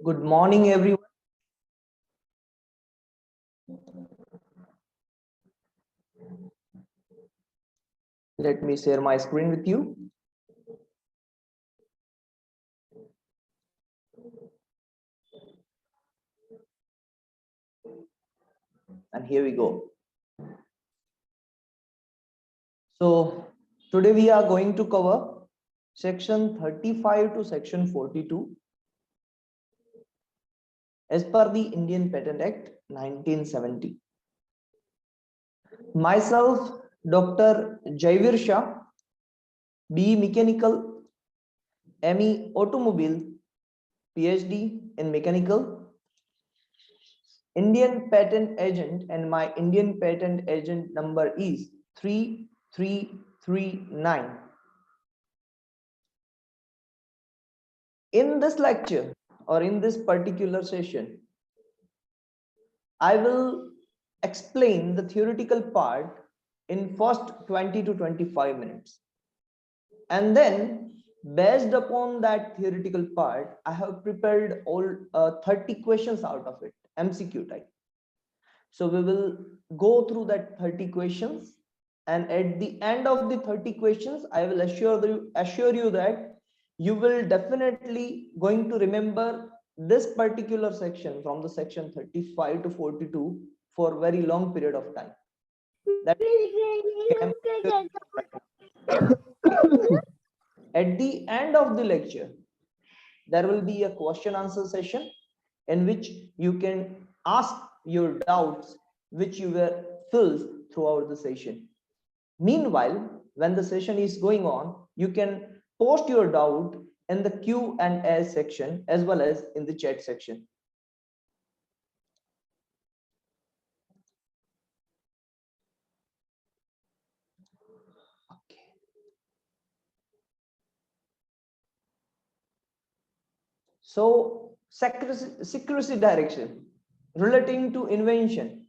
Good morning, everyone. Let me share my screen with you. And here we go. So today we are going to cover section 35 to section 42 as per the Indian Patent Act 1970. Myself, Dr. Jaivir Shah, BE Mechanical, ME Automobile, PhD in Mechanical, Indian Patent Agent, and my Indian Patent Agent number is 3339. In this lecture or in this particular session, I will explain the theoretical part in first 20 to 25 minutes. And then based upon that theoretical part, I have prepared all 30 questions out of it, MCQ type. So we will go through that 30 questions, and at the end of the 30 questions, I will assure you that you will definitely going to remember this particular section from the section 35 to 42 for a very long period of time. That at the end of the lecture, there will be a question answer session in which you can ask your doubts which you were filled throughout the session. Meanwhile, when the session is going on, you can post your doubt in the Q&A section as well as in the chat section. Okay. So, secrecy direction relating to invention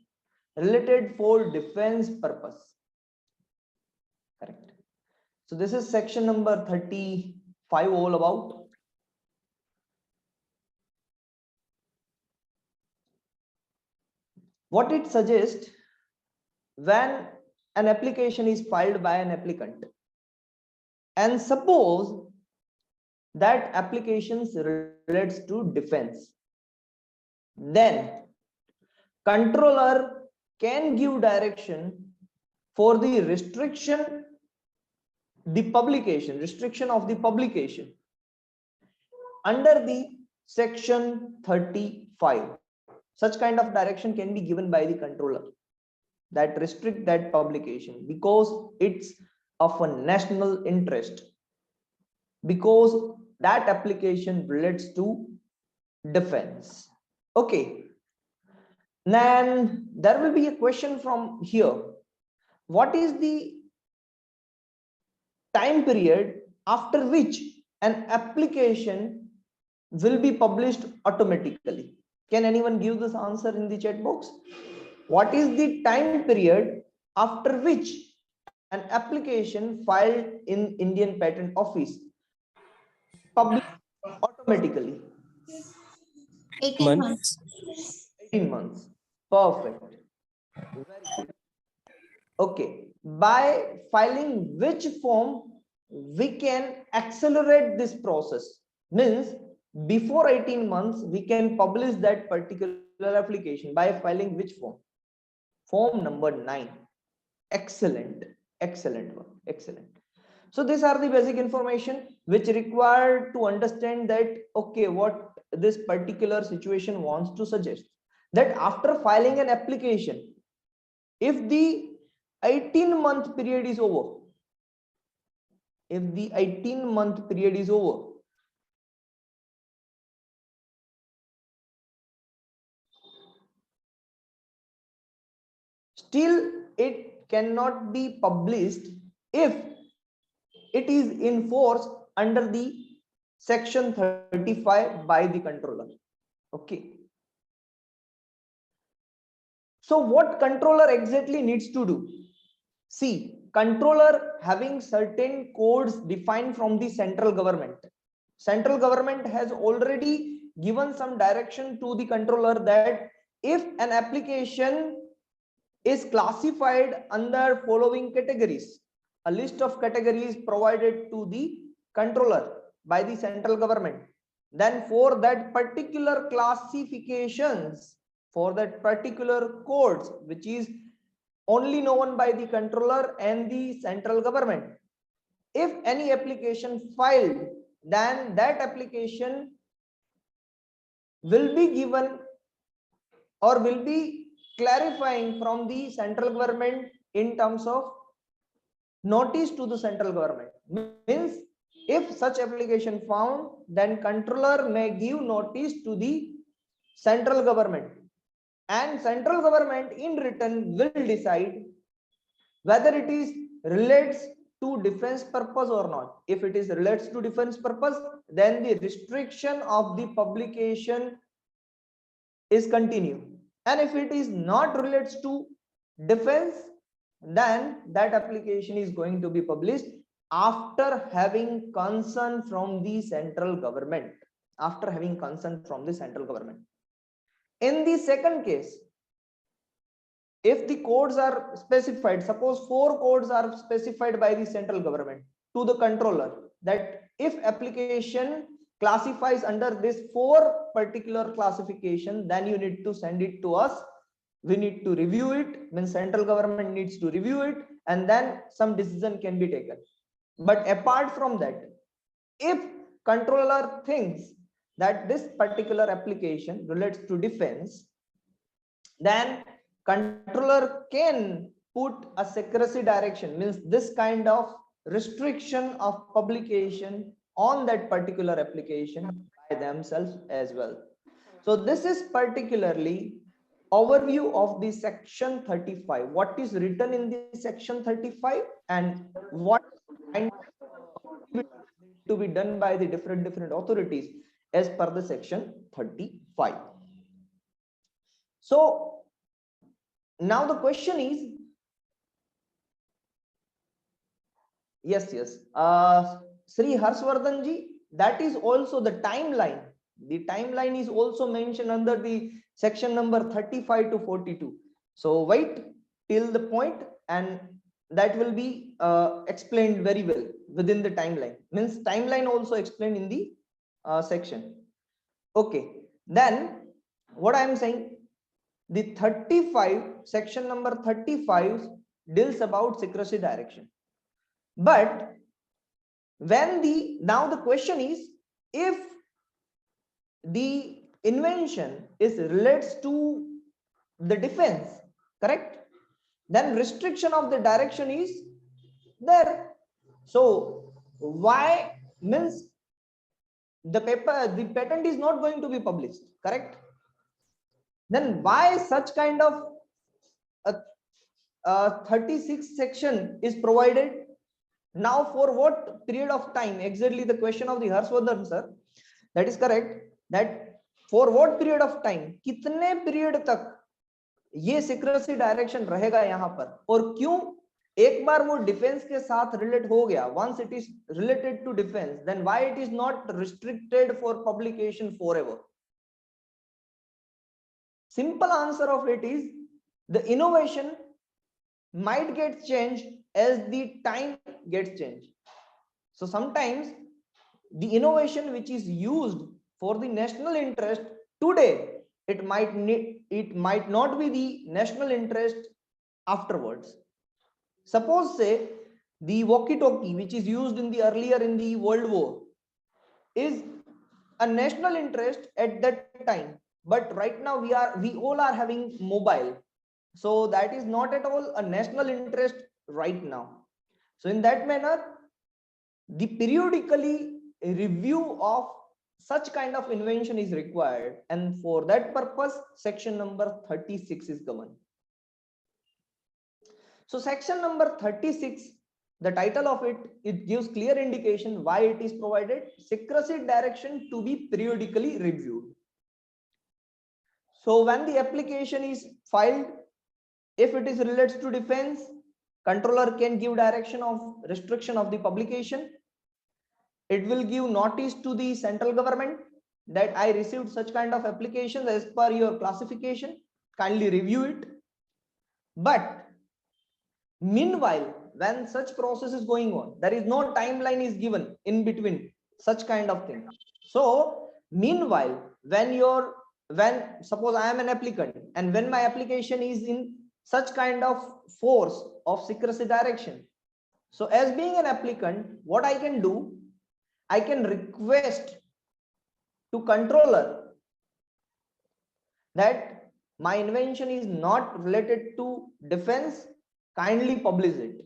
related for defense purpose. Correct. So this is section number 35 all about. What it suggests, when an application is filed by an applicant and suppose that application relates to defense, then controller can give direction for the restriction of the publication under the section 35. Such kind of direction can be given by the controller that restrict that publication because it's of a national interest, because that application relates to defense. Okay, then there will be a question from here. What is the time period after which an application will be published automatically? Can anyone give this answer in the chat box? What is the time period after which an application filed in Indian Patent Office published automatically? 18 months. 18 months. Perfect. Very good. Okay. By filing which form we can accelerate this process? Means before 18 months we can publish that particular application by filing which form? Form number 9. Excellent one. Excellent. So these are the basic information which required to understand that okay, what this particular situation wants to suggest, that after filing an application, if the 18-month period is over, still it cannot be published if it is in force under the section 35 by the controller. Okay. So what controller exactly needs to do? See, controller having certain codes defined from the central government. Central government has already given some direction to the controller that if an application is classified under following categories, a list of categories provided to the controller by the central government, then for that particular classifications, for that particular codes which is only known by the controller and the central government, if any application filed, then that application will be given or will be clarifying from the central government in terms of notice to the central government. Means if such application found, then controller may give notice to the central government, and central government in return will decide whether it is relates to defense purpose or not. If it is relates to defense purpose, then the restriction of the publication is continue, and if it is not relates to defense, then that application is going to be published after having consent from the central government, after having consent from the central government. In the second case, if the codes are specified, suppose 4 codes are specified by the central government to the controller, that if application classifies under this 4 particular classification, then you need to send it to us, we need to review it, means central government needs to review it, and then some decision can be taken. But apart from that, if controller thinks that this particular application relates to defense, then controller can put a secrecy direction, means this kind of restriction of publication on that particular application by themselves as well. So this is particularly overview of the section 35, what is written in the section 35 and what kind of to be done by the different authorities as per the section 35. So now the question is, yes, Sri Harshvardhan ji, that is also the timeline. The timeline is also mentioned under the section number 35 to 42. So wait till the point, and that will be explained very well within the timeline. Means timeline also explained in the section. Okay, then what I am saying, the 35 section number 35 deals about secrecy direction. But when now the question is, if the invention is relates to the defense, correct, then restriction of the direction is there. So why, means the patent is not going to be published, correct, then why such kind of 36 section is provided? Now for what period of time, exactly the question of the Harshvardhan sir, that is correct, that for what period of time, कितने period तक ये secrecy direction रहेगा यहाँ पर, और क्यों एक बार वो डिफेंस के साथ रिलेट हो गया, once it is related to defense, then why it is not restricted for publication forever? Simple answer of it is, the innovation might get changed as the time gets changed. So sometimes the innovation which is used for the national interest today, it might not be the national interest afterwards. Suppose say the walkie-talkie which is used in the earlier in the World War is a national interest at that time, but right now we all are having mobile, so that is not at all a national interest right now. So in that manner, the periodically review of such kind of invention is required, and for that purpose section number 36 is governed. So section number 36, the title of it gives clear indication why it is provided, secrecy direction to be periodically reviewed. So when the application is filed, if it is relates to defense, controller can give direction of restriction of the publication. It will give notice to the central government that I received such kind of applications as per your classification, kindly review it. But meanwhile, when such process is going on, there is no timeline is given in between such kind of thing. So meanwhile, when suppose I am an applicant and when my application is in such kind of force of secrecy direction, so as being an applicant, what I can do, I can request to controller that my invention is not related to defense, kindly publish it.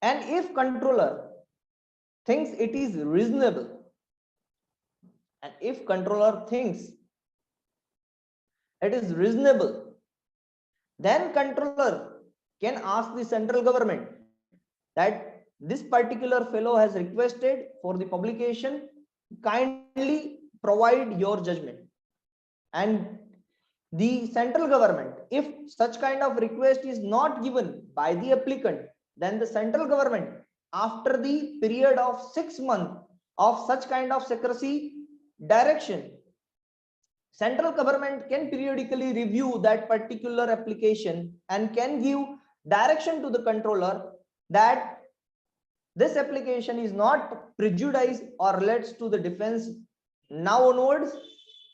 And if controller thinks it is reasonable, and if controller thinks it is reasonable, then controller can ask the central government that this particular fellow has requested for the publication, kindly provide your judgment. And the central government, if such kind of request is not given by the applicant, then the central government, after the period of 6 months of such kind of secrecy direction, central government can periodically review that particular application and can give direction to the controller that this application is not prejudiced or relates to the defense now onwards,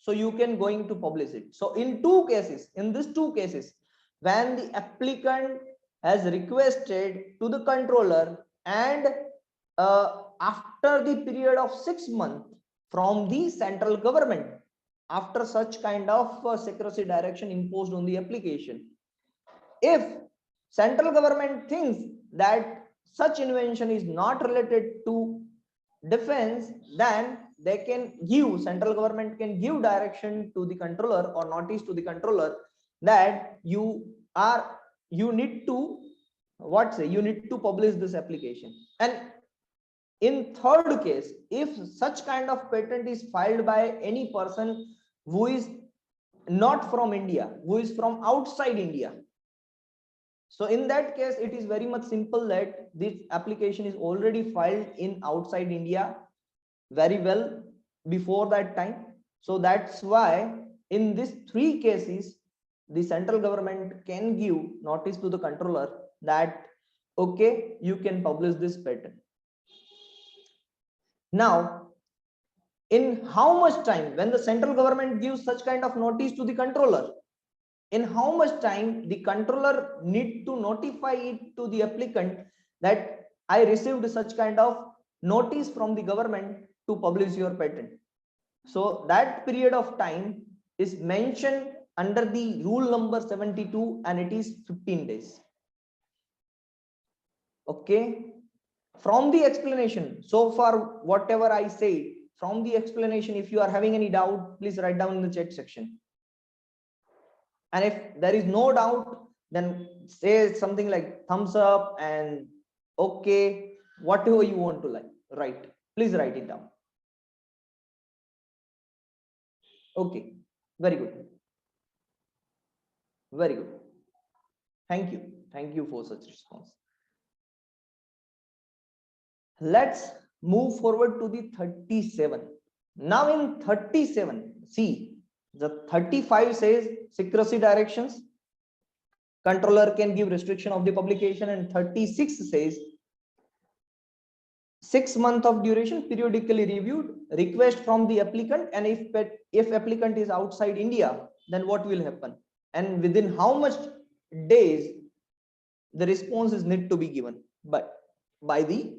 so you can going to publish it. So in these two cases, when the applicant has requested to the controller and after the period of 6 months from the central government, after such kind of secrecy direction imposed on the application, if central government thinks that such invention is not related to defense, then they can give, central government can give direction to the controller or notice to the controller that you need to you need to publish this application. And in third case, if such kind of patent is filed by any person who is not from India, who is from outside India, so in that case, it is very much simple that this application is already filed in outside India very well before that time. So that's why in these three cases, the central government can give notice to the controller that, okay, you can publish this patent. Now, in how much time, when the central government gives such kind of notice to the controller, in how much time the controller need to notify it to the applicant that I received such kind of notice from the government to publish your patent? So that period of time is mentioned under the rule number 72 and it is 15 days. Okay, from the explanation so far, whatever I say, from the explanation, if you are having any doubt, please write down in the chat section. And if there is no doubt, then say something like thumbs up and okay, whatever you want to write, please write it down. Okay, very good. Very good. Thank you. Thank you for such response. Let's move forward to the 37. Now in 37, see, the 35 says secrecy directions, controller can give restriction of the publication, and 36 says 6 months of duration, periodically reviewed, request from the applicant, and if applicant is outside India, then what will happen, and within how much days the response is need to be given by the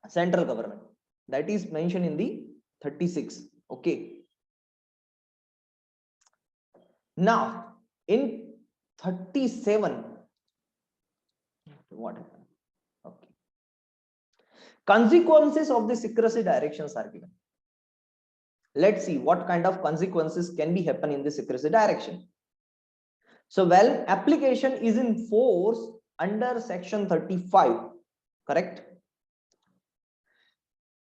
central government. That is mentioned in the 36. Okay. Now in 37, what happened? Okay. Consequences of the secrecy directions are given. Let's see what kind of consequences can be happen in the secrecy direction. So when application is in force under section 35, correct,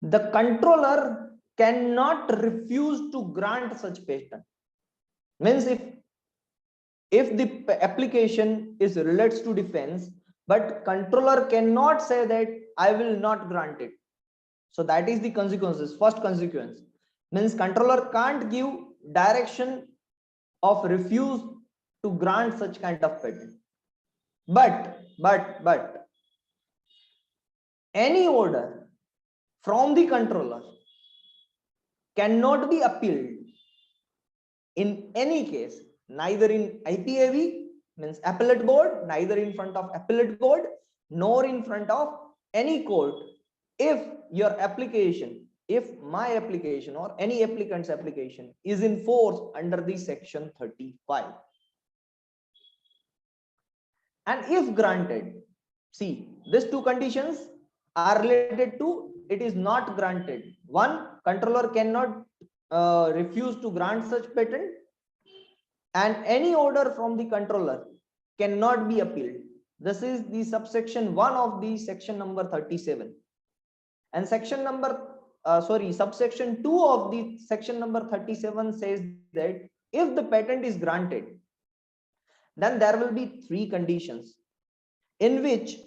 the controller cannot refuse to grant such patent. Means if the application is relates to defense, but controller cannot say that I will not grant it. So that is the consequences. First consequence, Means controller can't give direction of refuse to grant such kind of patent. But any order from the controller cannot be appealed in any case, neither in IPAV, means appellate board, neither in front of appellate board, nor in front of any court, if your application, if my application or any applicant's application is in force under the section 35. And if granted, see, these two conditions are related to it is not granted. One, controller cannot refuse to grant such patent, and any order from the controller cannot be appealed. This is the subsection 1 of the section number 37. And section number subsection 2 of the section number 37 says that if the patent is granted, then there will be 3 conditions in which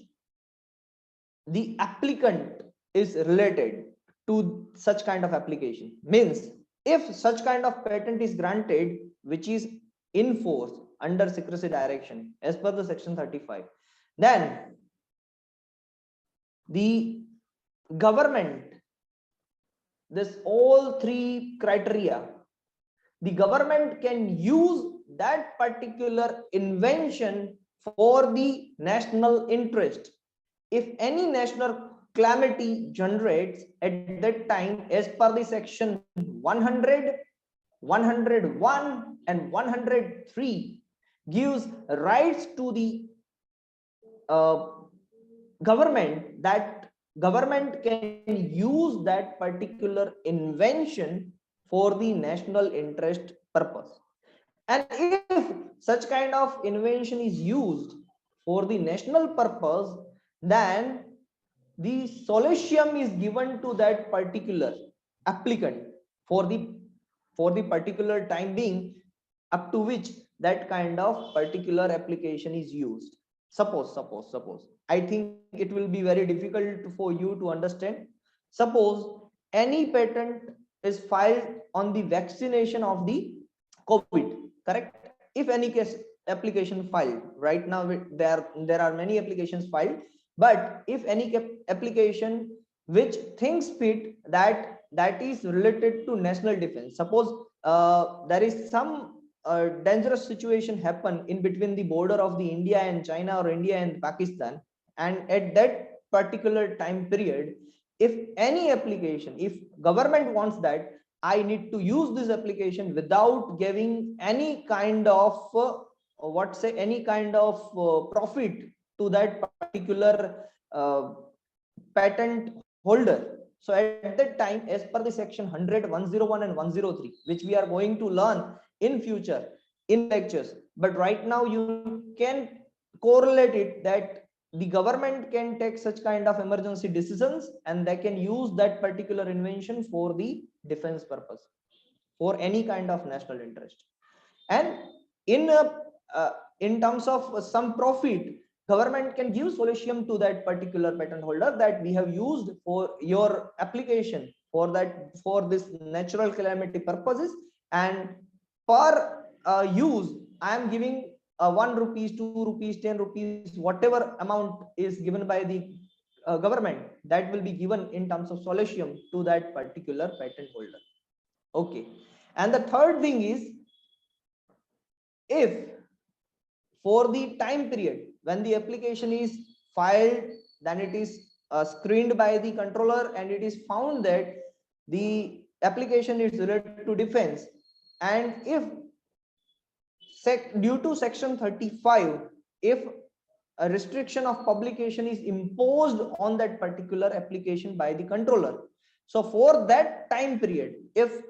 the applicant is related to such kind of application. Means if such kind of patent is granted which is in force under secrecy direction as per the section 35, then the government, this all 3 criteria, the government can use that particular invention for the national interest. If any national calamity generates at that time as per the section 100, 101 and 103 gives rights to the government, that government can use that particular invention for the national interest purpose. And if such kind of invention is used for the national purpose, then the solatium is given to that particular applicant for the particular time being up to which that kind of particular application is used. Suppose I think it will be very difficult for you to understand. Suppose any patent is filed on the vaccination of the COVID, correct? If any case application filed right now, there are many applications filed, but if any application which thinks fit that is related to national defense, suppose there is some dangerous situation happen in between the border of the India and China or India and Pakistan, and at that particular time period, if any application, if government wants that I need to use this application without giving any kind of any kind of profit to that particular patent holder. So at that time, as per the section 100, 101 and 103, which we are going to learn in future in lectures, but right now you can correlate it that the government can take such kind of emergency decisions and they can use that particular invention for the defense purpose, for any kind of national interest. And in terms of some profit, government can give solatium to that particular patent holder that we have used for your application for this natural calamity purposes, and per use I am giving 1 rupees, 2 rupees, 10 rupees, whatever amount is given by the government, that will be given in terms of solatium to that particular patent holder. Okay. And the third thing is, if for the time period when the application is filed, then it is screened by the controller and it is found that the application is related to defense, and if due to section 35, if a restriction of publication is imposed on that particular application by the controller, so for that time period, if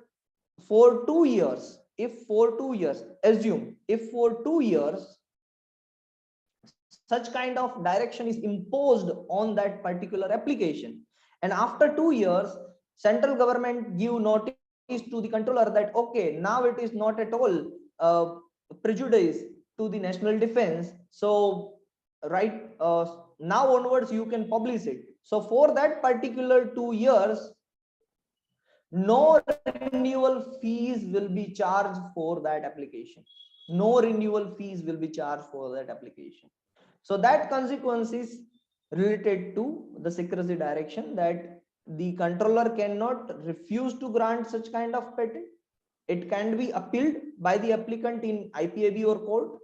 for 2 years, assume if for 2 years such kind of direction is imposed on that particular application, and after 2 years central government give notice to the controller that okay, now it is not at all prejudice to the national defense, so right now onwards you can publish it. So for that particular 2 years, no renewal fees will be charged for that application. No renewal fees will be charged for that application. So that consequence is related to the secrecy direction, that the controller cannot refuse to grant such kind of patent. It can be appealed by the applicant in IPAB or court.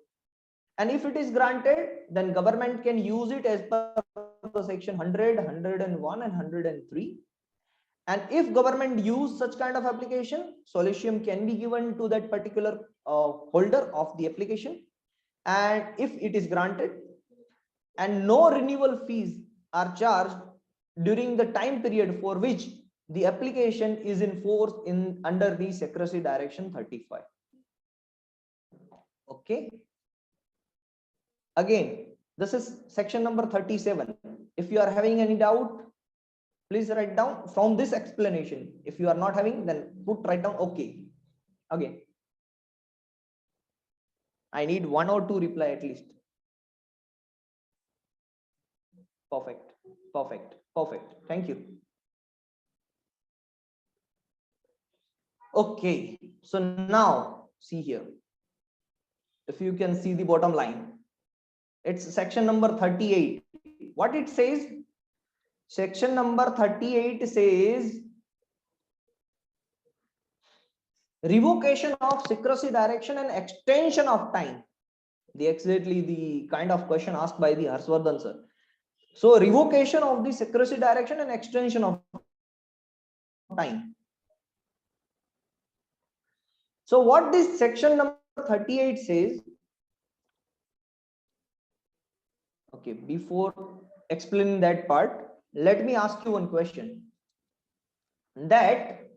And if it is granted, then government can use it as per the section 100, 101 and 103. And if government use such kind of application, solicium can be given to that particular holder of the application. And if it is granted, and no renewal fees are charged during the time period for which the application is in force in under the secrecy direction 35. Okay. Again, this is section number 37. If you are having any doubt, please write down from this explanation. If you are not having, then write down okay. Again, I need 1 or 2 reply at least. Perfect. Perfect. Perfect. Thank you. Okay. So now see here. If you can see the bottom line, it's section number 38. What it says? Section number 38 says revocation of secrecy direction and extension of time. Exactly the kind of question asked by the Harshvardhan sir. So revocation of the secrecy direction and extension of time. So what this section number 38 says, okay, before explaining that part, let me ask you one question. That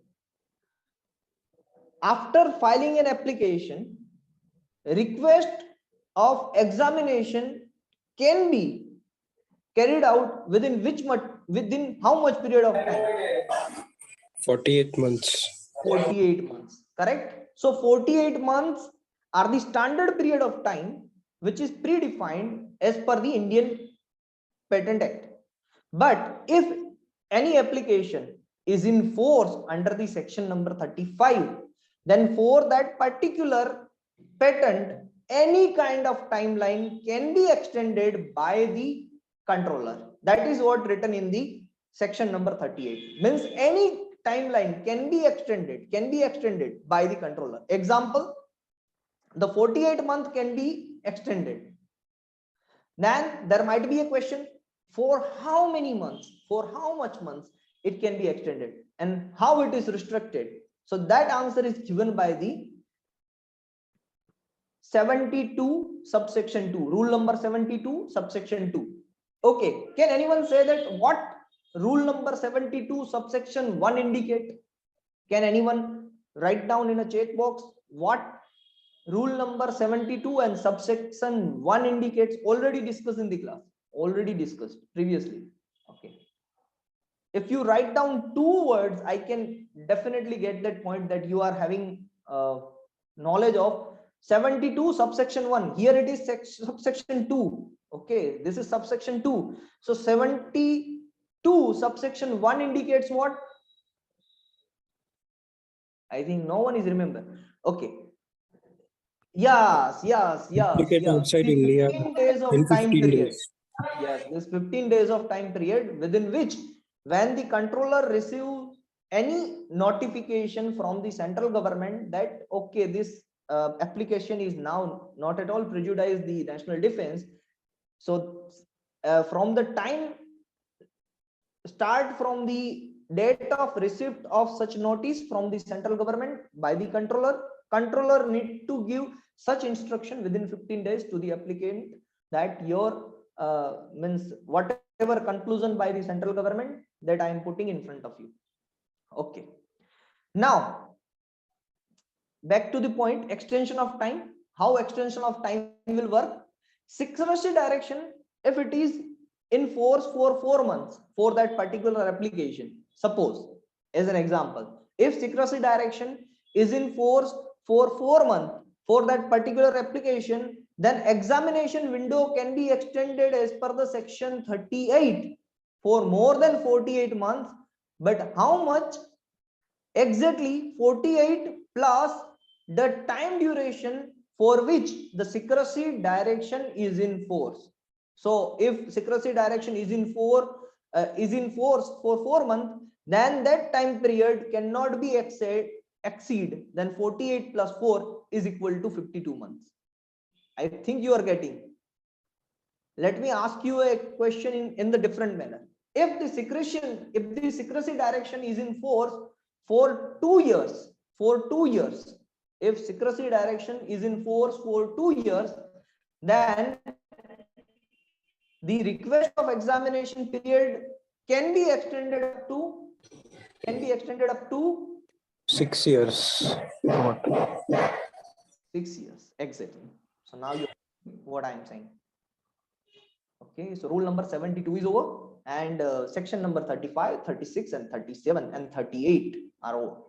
after filing an application, request of examination can be carried out within how much period of time? 48 months. 48 months, correct? So 48 months are the standard period of time which is predefined as per the Indian Patent Act. But if any application is in force under the section number 35, then for that particular patent, any kind of timeline can be extended by the controller. That is what written in the section number 38. Means any timeline can be extended by the controller. Example, the 48 month can be extended. Then there might be a question, for how many months, for how much months it can be extended, and how it is restricted. So that answer is given by the 72 subsection 2, rule number 72 subsection 2. Okay, can anyone say that what rule number 72 subsection 1 indicate? Can anyone write down in a check box what rule number 72 and subsection 1 indicates? Already discussed in the class, already discussed previously. Okay, if you write down 2 words, I can definitely get that point that you are having knowledge of 72 subsection 1. Here it is subsection 2. Okay, this is subsection 2. So 72 subsection 1 indicates what? I think no one is remember. Okay, yes. Outside The India 15 days of in time 15 period. days. Yes, this 15 days of time period within which, when the controller receive any notification from the central government that okay, this application is now not at all prejudice the national defense. So from the time start from the date of receipt of such notice from the central government by the controller need to give such instruction within 15 days to the applicant that your means whatever conclusion by the central government that I am putting in front of you. Okay, now back to the point, extension of time. How extension of time will work? Secrecy direction, if it is in force for 4 months for that particular application, suppose as an example, if secrecy direction is in force for 4 months for that particular application, then examination window can be extended as per the section 38 for more than 48 months. But how much exactly 48 plus the time duration for which the secrecy direction is in force. So if secrecy direction is in force for 4 months, then that time period cannot be exceed then 48 plus 4 is equal to 52 months. I think you are getting. Let me ask you a question in the different manner. If the secrecy direction is in force for 2 years, if secrecy direction is in force for 2 years, then the request of examination period can be extended up to 6 years. What? 6 years exactly. So now you what I am saying. Okay, so rule number 72 is over, and section number 35, 36, and 37 and 38 are over.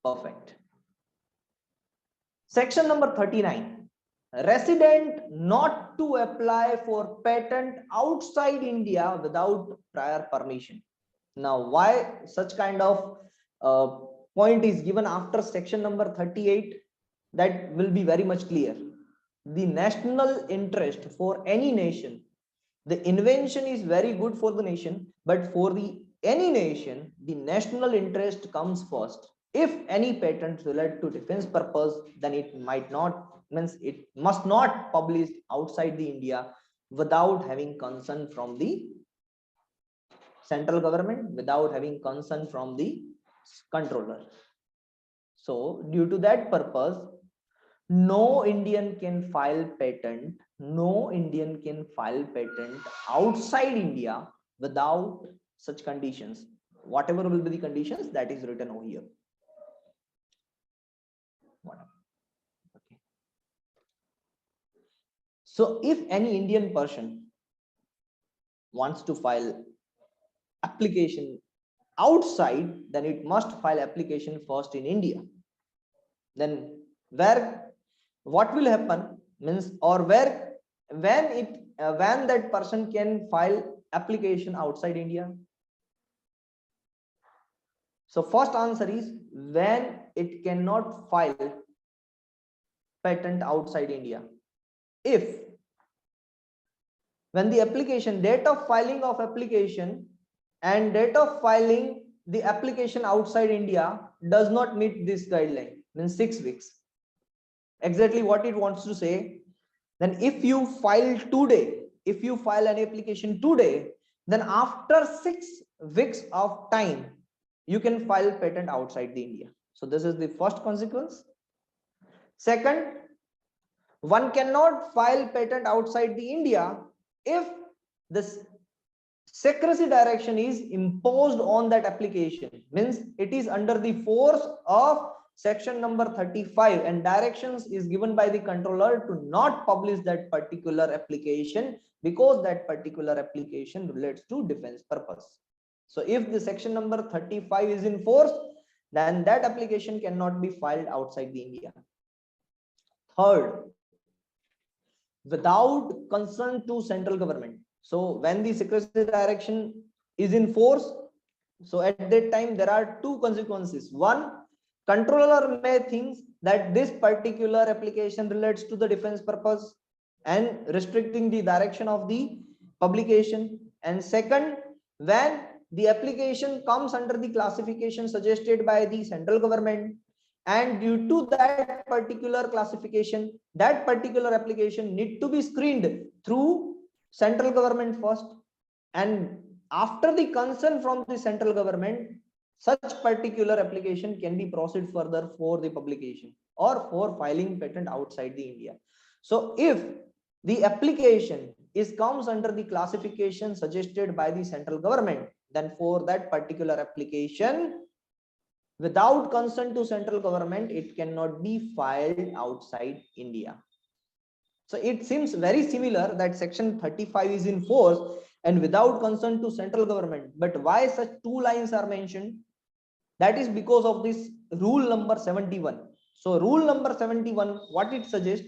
Perfect. Section number 39, resident not to apply for patent outside India without prior permission. Now, why such kind of point is given after section number 38? That will be very much clear. The national interest for any nation, the invention is very good for the nation, but for any nation, the national interest comes first. If any patent relate to defense purpose, then it must not publish outside the India without having consent from the central government, without having consent from the controller. So due to that purpose, no Indian can file patent outside India without such conditions. Whatever will be the conditions, that is written over here. Okay. So if any Indian person wants to file application outside, then it must file application first in India. Then what will happen means, or when that person can file application outside India? So first answer is when it cannot file patent outside India. When the application date of filing of application and date of filing the application outside India does not meet this guideline, means 6 weeks. Exactly what it wants to say. Then if you file an application today, then after 6 weeks of time, you can file patent outside the India. So this is the first consequence. Second, one cannot file patent outside the India if this secrecy direction is imposed on that application, means it is under the force of section number 35 and directions is given by the controller to not publish that particular application because that particular application relates to defense purpose. So if the section number 35 is in force, then that application cannot be filed outside the India. Third, without consent to central government. So when the secrecy direction is in force, so at that time there are two consequences. One, controller may think that this particular application relates to the defense purpose and restricting the direction of the publication. And second, when the application comes under the classification suggested by the central government, and due to that particular classification, that particular application need to be screened through central government first, and after the consent from the central government, such particular application can be proceed further for the publication or for filing patent outside the India. So if the application comes under the classification suggested by the central government, then for that particular application, without consent to central government, it cannot be filed outside India. So it seems very similar that section 35 is in force and without consent to central government. But why such two lines are mentioned? That is because of this rule number 71. So rule number 71, what it suggests?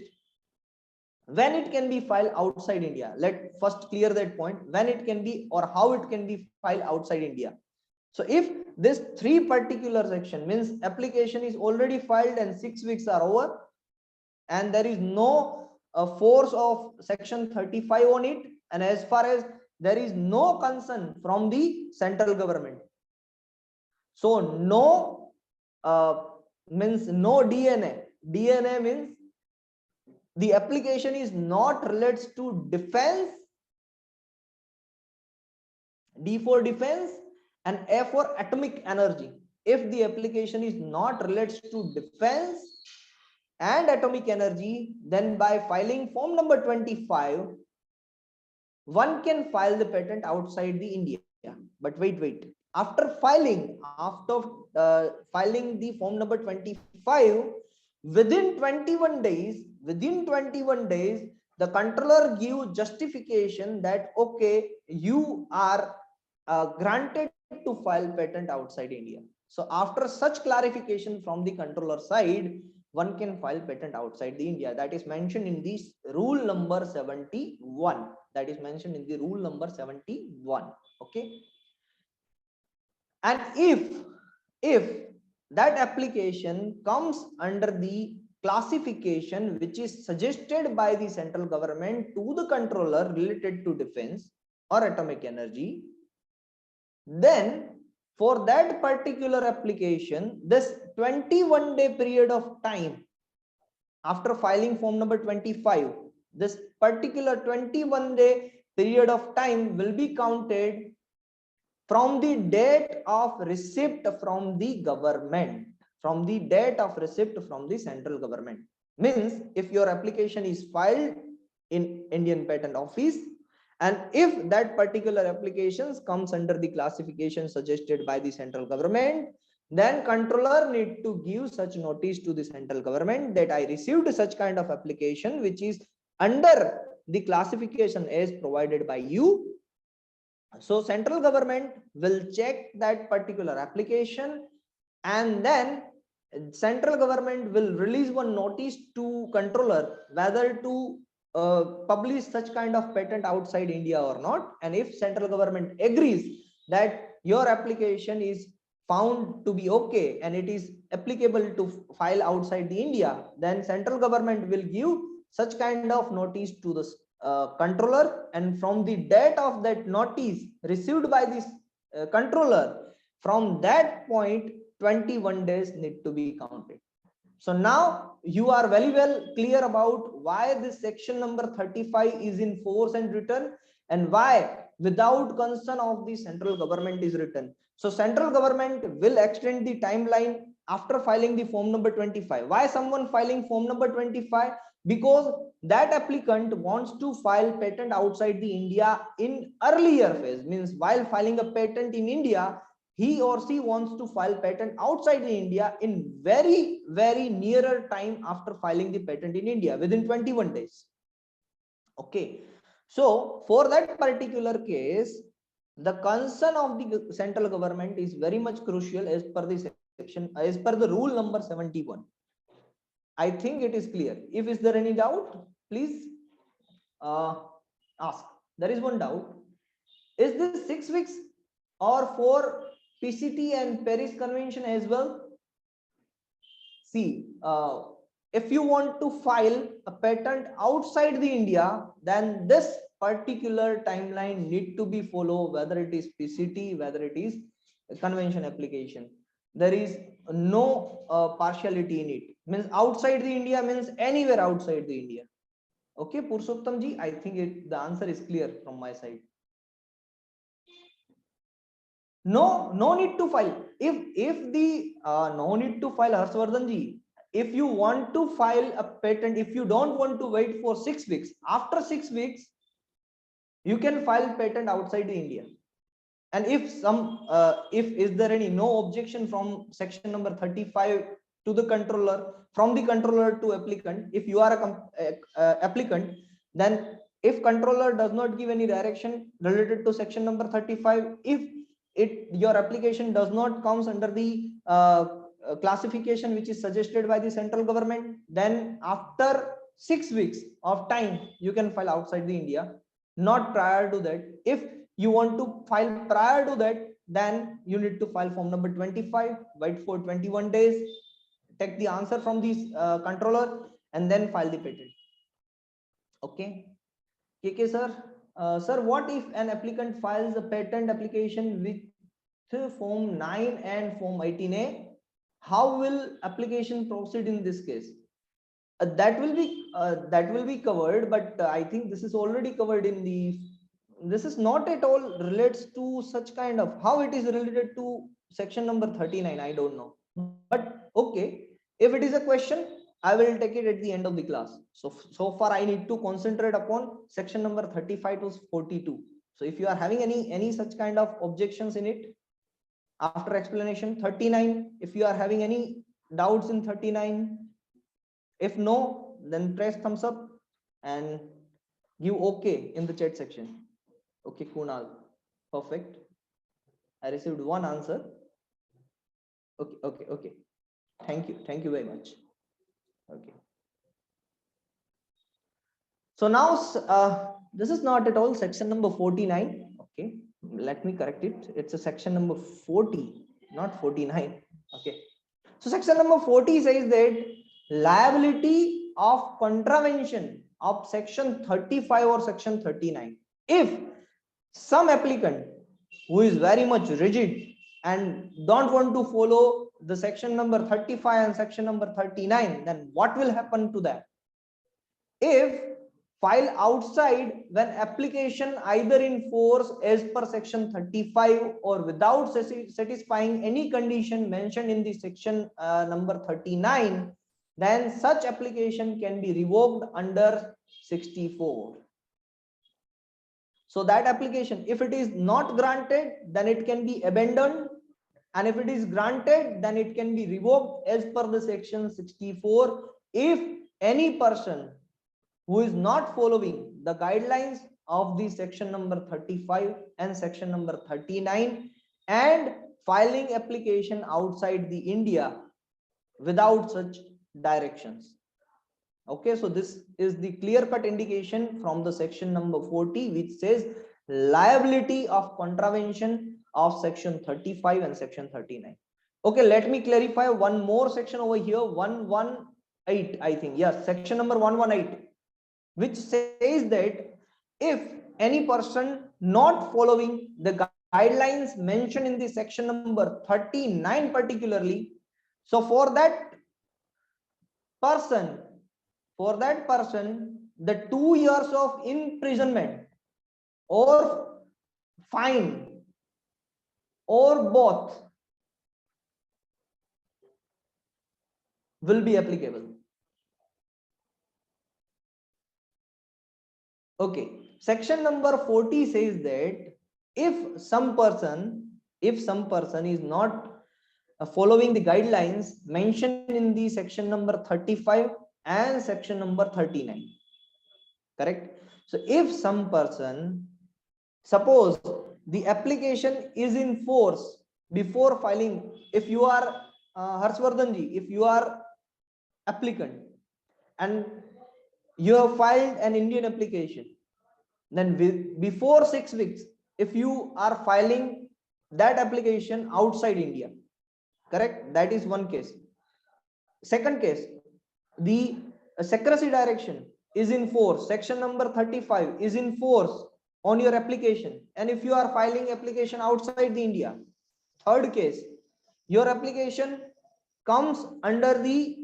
when it can be filed outside India. Let first clear that point, when it can be or how it can be filed outside India. So if this three particular section means application is already filed and 6 weeks are over, and there is no force of section 35 on it, and as far as there is no concern from the central government, so no means no DNA means the application is not relates to defense, D for defense, and A for atomic energy. If the application is not relates to defense and atomic energy, then by filing form number 25, one can file the patent outside the India. But wait. After filing the form number 25, within 21 days, the controller give justification that okay, you are granted to file patent outside India. So after such clarification from the controller side, one can file patent outside the India. That is mentioned in this rule number 71. That is mentioned in the rule number 71. Okay. And if that application comes under the classification which is suggested by the central government to the controller related to defense or atomic energy, then for that particular application, this 21-day period of time after filing form number 25, this particular 21-day period of time will be counted from the date of receipt from the government, from the date of receipt from the central government. Means if your application is filed in Indian Patent Office, and if that particular applications comes under the classification suggested by the central government, then controller need to give such notice to the central government that I received such kind of application which is under the classification as provided by you. So central government will check that particular application, and then central government will release one notice to controller whether to publish such kind of patent outside India or not. And if central government agrees that your application is found to be okay and it is applicable to file outside the India, then central government will give such kind of notice to the controller, and from the date of that notice received by this controller, from that point 21 days need to be counted. So now you are very well clear about why this section number 35 is in force and written, and why without concern of the central government is written. So central government will extend the timeline after filing the form number 25. Why someone filing form number 25? Because that applicant wants to file patent outside the India in earlier phase. Means while filing a patent in India, he or she wants to file patent outside the India in very nearer time after filing the patent in India, within 21 days. Okay. So for that particular case, the concern of the central government is very much crucial as per the section, as per the rule number 71. I think it is clear. If is there any doubt, please ask. There is one doubt. Is this 6 weeks or for PCT and Paris Convention as well? See, if you want to file a patent outside the India, then this particular timeline need to be followed, whether it is PCT, whether it is a convention application. There is no partiality in it. Means outside the India means anywhere outside the India. Okay, Purushottam ji, I think the answer is clear from my side. No need to file. If the no need to file, Harshvardhan ji, if you want to file a patent, if you don't want to wait for 6 weeks, after 6 weeks you can file patent outside the India. And if if is there any no objection from section number 35 to the controller, from the controller to applicant, if you are a applicant, then if controller does not give any direction related to section number 35, if your application does not comes under the classification which is suggested by the central government, then after 6 weeks of time you can file outside the India, not prior to that. If you want to file prior to that, then you need to file form number 25, wait for 21 days, take the answer from the controller, and then file the patent. Okay. KK sir, sir, what if an applicant files a patent application with form 9 and form 18A? How will application proceed in this case? That will be covered, but I think this is already covered in the. This is not at all relates to such kind of how it is related to section number 39. I don't know, but okay. If it is a question, I will take it at the end of the class. So far I need to concentrate upon section number 35 to 42. So if you are having any such kind of objections in it after explanation, 39, if you are having any doubts in 39, if no, then press thumbs up and give okay in the chat section. Okay, Kunal, perfect. I received one answer. Okay. Thank you very much. Okay. So now this is not at all section number 49. Okay, let me correct it. It's a section number 40, not 49. Okay. So section number 40 says that liability of contravention of section 35 or section 39. If some applicant who is very much rigid and don't want to follow the section number 35 and section number 39, then what will happen to that? If file outside when application either in force as per section 35 or without satisfying any condition mentioned in the section number 39, then such application can be revoked under 64. So that application, if it is not granted, then it can be abandoned, and if it is granted, then it can be revoked as per the section 64 if any person who is not following the guidelines of the section number 35 and section number 39 and filing application outside the India without such directions. Okay, so this is the clear-cut indication from the section number 40, which says liability of contravention of section 35 and section 39. Okay, let me clarify one more section over here, 118, I think. Yes, section number 118, which says that if any person not following the guidelines mentioned in the section number 39 particularly, so for that person, the 2 years of imprisonment or fine or both will be applicable. Okay, section number 40 says that if some person is not following the guidelines mentioned in the section number 35 and section number 39, correct? So if some person, suppose the application is in force before filing, if you are Harshvardhanji, if you are applicant and you have filed an Indian application, then before 6 weeks, if you are filing that application outside India, correct, that is one case. Second case, the secrecy direction is in force, section number 35 is in force on your application, and if you are filing application outside the India. Third case, your application comes under the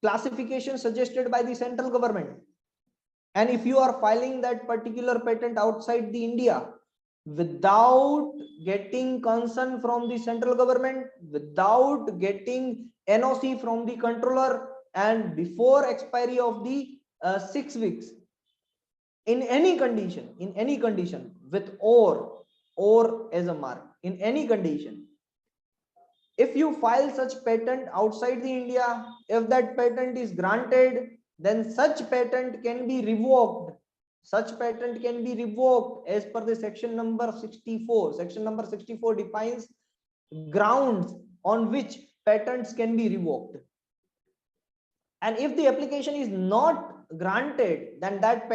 classification suggested by the central government, and if you are filing that particular patent outside the India without getting consent from the central government, without getting NOC from the controller, and before expiry of the 6 weeks, in any condition with or as a mark, in any condition, if you file such patent outside the India, if that patent is granted, then such patent can be revoked. Such patent can be revoked as per the section number 64. Section number 64 defines grounds on which patents can be revoked. And if the application is not granted, then that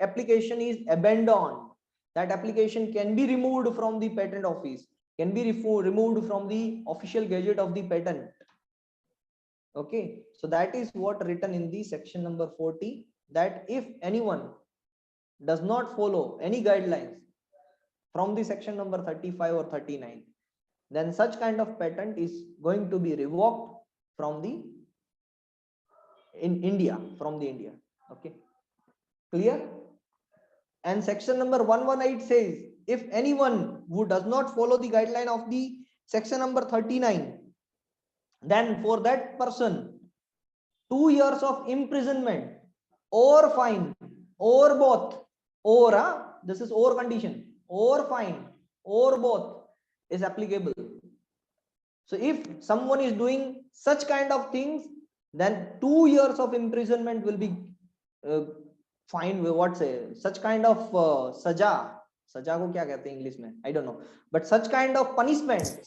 application is abandoned. That application can be removed from the patent office, can be removed from the official gazette of the patent. Okay, so that is what written in the section number 40, that if anyone does not follow any guidelines from the section number 35 or 39, then such kind of patent is going to be revoked from the India. Okay, clear? And section number 118 says, if anyone who does not follow the guideline of the section number 39, then for that person 2 years of imprisonment or fine or both, or this is or condition, or fine or both is applicable. So if someone is doing such kind of things, then 2 years of imprisonment will be fine. What say, such kind of saja को क्या कहते हैं English में, I don't know, but such kind of punishment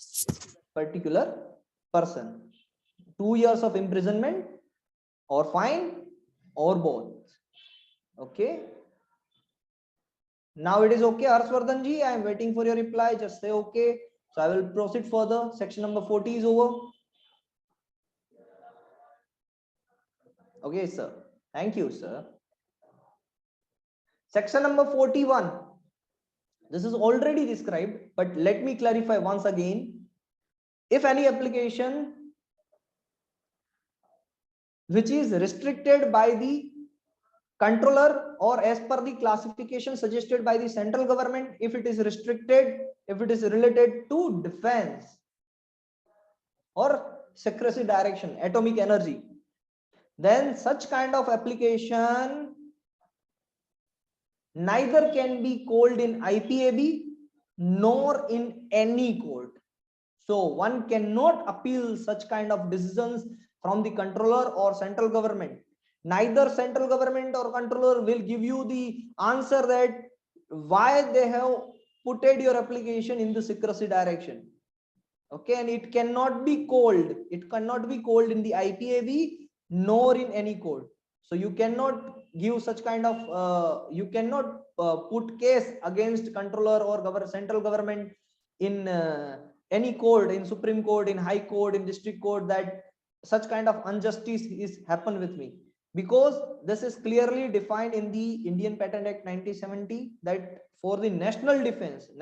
particular person, 2 years of imprisonment or fine or both. Okay, now it is okay, Harshvardhan ji, I am waiting for your reply. Just say okay. So I will proceed further. Section number 40 is over. Okay, sir. Thank you, sir. Section number 41. This is already described, but let me clarify once again. If any application which is restricted by the controller or as per the classification suggested by the central government, if it is restricted, if it is related to defense or secrecy direction, atomic energy, then such kind of application neither can be called in IPAB nor in any court. So one cannot appeal such kind of decisions from the controller or central government. Neither central government or controller will give you the answer that why they have put your application in the secrecy direction. Okay, and it cannot be called in the IPAB nor in any court. So you cannot give such kind of you cannot put case against controller or central government in any court, in Supreme Court, in High Court, in District Court, that such kind of injustice is happened with me, because this is clearly defined in the Indian Patent Act 1970 that for the national defense, the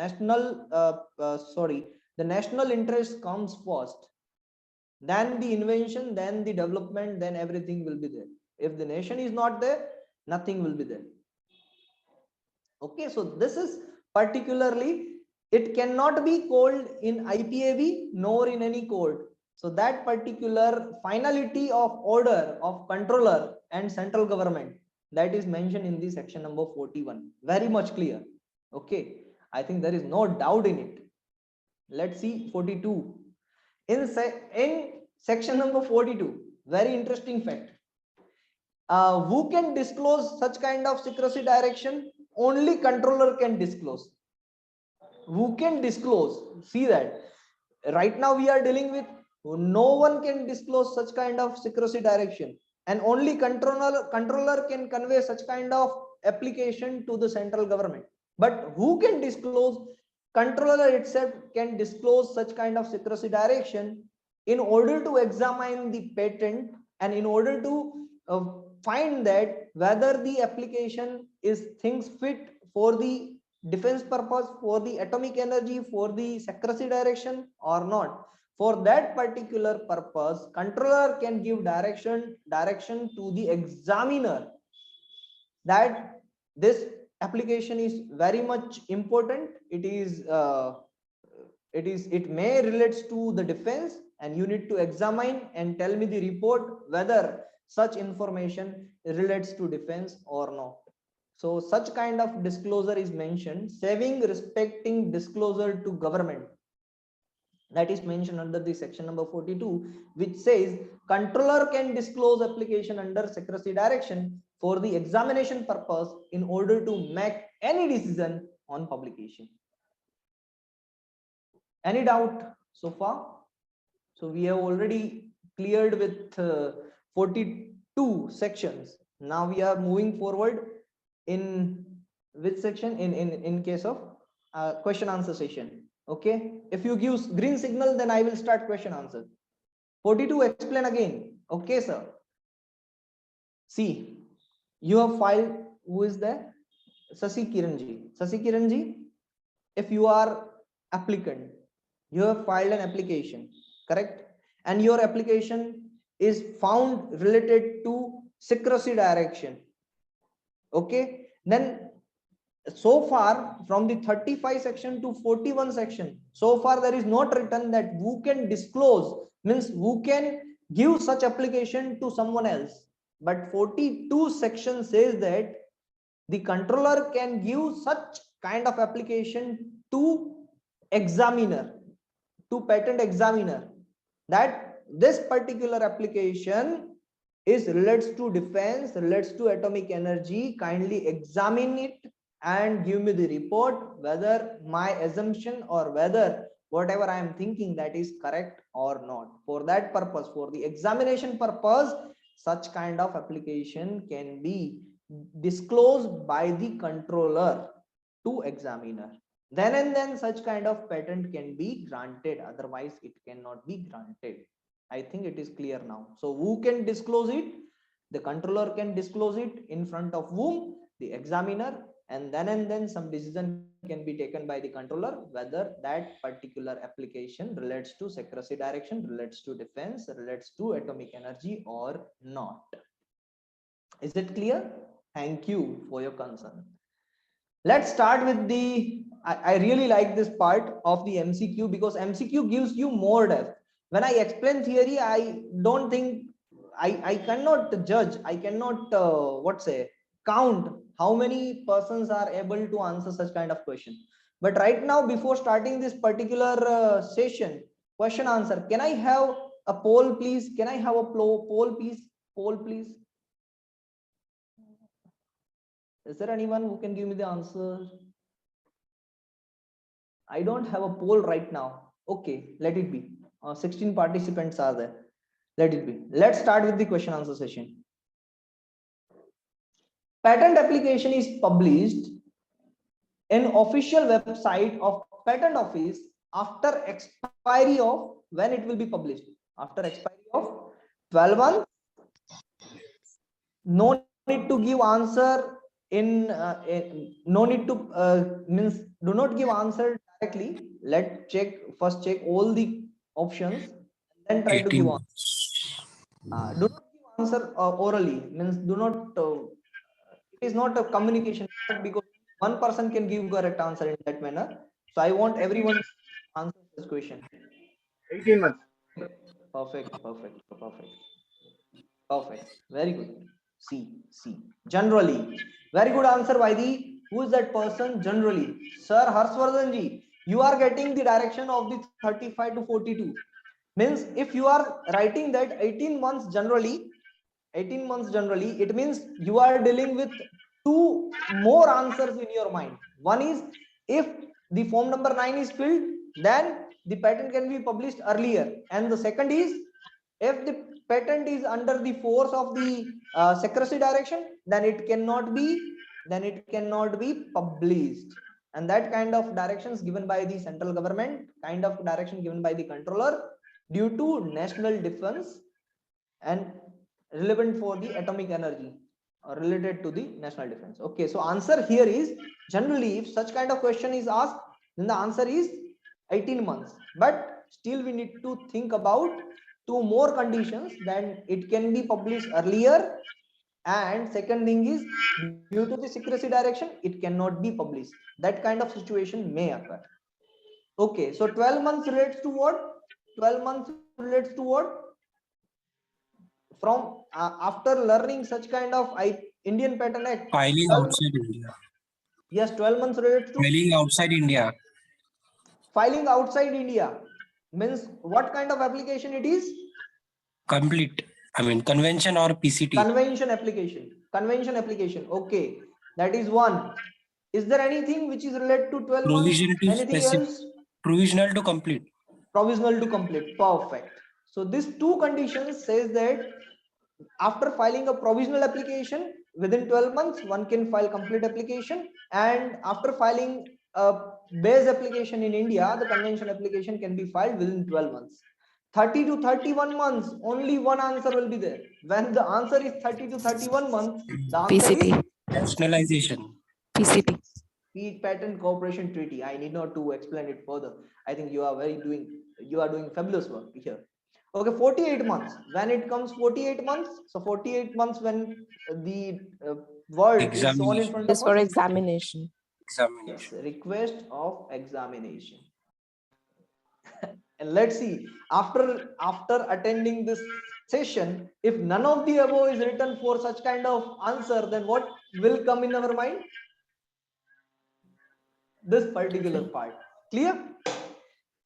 national interest comes first, then the invention, then the development, then everything will be there. If the nation is not there, nothing will be there. Okay, so this is particularly, it cannot be called in IPAB nor in any court. So that particular finality of order of controller and central government, that is mentioned in the section number 41. Very much clear. Okay, I think there is no doubt in it. Let's see 42. In section number 42, very interesting fact. Who can disclose such kind of secrecy direction? Only controller can disclose. Who can disclose? See that right now we are dealing with, no one can disclose such kind of secrecy direction, and only controller can convey such kind of application to the central government. But who can disclose? Controller itself can disclose such kind of secrecy direction in order to examine the patent and in order to find that whether the application is things fit for the defense purpose, for the atomic energy, for the secrecy direction or not. For that particular purpose, controller can give direction to the examiner that this application is very much important. It may relates to the defense, and you need to examine and tell me the report whether such information relates to defense or not. So such kind of disclosure is mentioned, saving respecting disclosure to government, that is mentioned under the section number 42, which says controller can disclose application under secrecy direction for the examination purpose in order to make any decision on publication. Any doubt so far? So we have already cleared with 40 two sections. Now we are moving forward in which section? In case of question answer session. Okay, if you give green signal, then I will start question answer. 42, explain again. Okay, sir. See, you have filed. Who is there? Sasi Kiranji. Sasi Kiranji, if you are applicant, you have filed an application, correct? And your application is found related to secrecy direction. Okay, then so far from the 35 section to 41 section, so far there is not written that who can disclose, means who can give such application to someone else. But 42 section says that the controller can give such kind of application to examiner, to patent examiner, that this particular application is relates to defense, relates to atomic energy, kindly examine it and give me the report whether my assumption or whether whatever I am thinking that is correct or not. For that purpose, for the examination purpose, such kind of application can be disclosed by the controller to examiner. Then and then such kind of patent can be granted, otherwise it cannot be granted. I think it is clear now. So who can disclose it? The controller can disclose it in front of whom? The examiner. And then some decision can be taken by the controller whether that particular application relates to secrecy direction, relates to defense, relates to atomic energy or not. Is it clear? Thank you for your concern. Let's start with the, I really like this part of the MCQ because MCQ gives you more depth. When I explain theory, I don't think, I cannot judge, I cannot, count how many persons are able to answer such kind of question. But right now, before starting this particular session, question answer, can I have a poll, please? Can I have a poll, please? Poll, please. Is there anyone who can give me the answer? I don't have a poll right now. Okay, let it be. 16 participants are there. Let it be. Let's start with the question answer session. Patent application is published in official website of patent office after expiry of, when it will be published? After expiry of 12 months. No need to give answer no need to means do not give answer directly. Let first check all the options and then try to give answer. Do not give answer orally, means do not it is not a communication because one person can give correct answer in that manner. So I want everyone to answer this question. 18 months. Perfect. Very good. C. Generally. Very good answer, Vaidi. Who is that person? Generally. Sir Harshvardhan ji, you are getting the direction of the 35 to 42. Means if you are writing that 18 months generally, it means you are dealing with two more answers in your mind. One is, if the form number 9 is filled, then the patent can be published earlier. And the second is, if the patent is under the force of the secrecy direction, then it cannot be published. And that kind of directions given by the central government, kind of direction given by the controller due to national defense and relevant for the atomic energy or related to the national defense. Okay, so answer here is, generally if such kind of question is asked, then the answer is 18 months. But still we need to think about two more conditions, then it can be published earlier, and second thing is, due to the secrecy direction it cannot be published. That kind of situation may occur. Okay, so 12 months relates to what? 12 months relates to what? From after learning such kind of Indian Patent Act. Filing 12 outside India. Yes, 12 months relates to Filing outside India. filing outside India. Means what kind of application it is? Complete. I mean, convention or PCT. Convention application. Convention application. Okay, that is one. Is there anything which is related to 12 Provision months? to Anything specific. else? Provisional to complete. Provisional to complete. Perfect. So these two conditions says that after filing a provisional application within 12 months, one can file complete application, and after filing a base application in India, the convention application can be filed within 12 months. 30 to 31 months, only one answer will be there. When the answer is 30 to 31 months, the answer is PCT. Nationalization. PCT. Patent Cooperation Treaty. I need not to explain it further. I think you are doing fabulous work here. Okay, 48 months. When it comes 48 months, so 48 months when the word is shown in front Is of for us. examination. Yes, request of examination. And let's see, after attending this session, if none of the above is written for such kind of answer, then what will come in our mind? This particular part. Clear?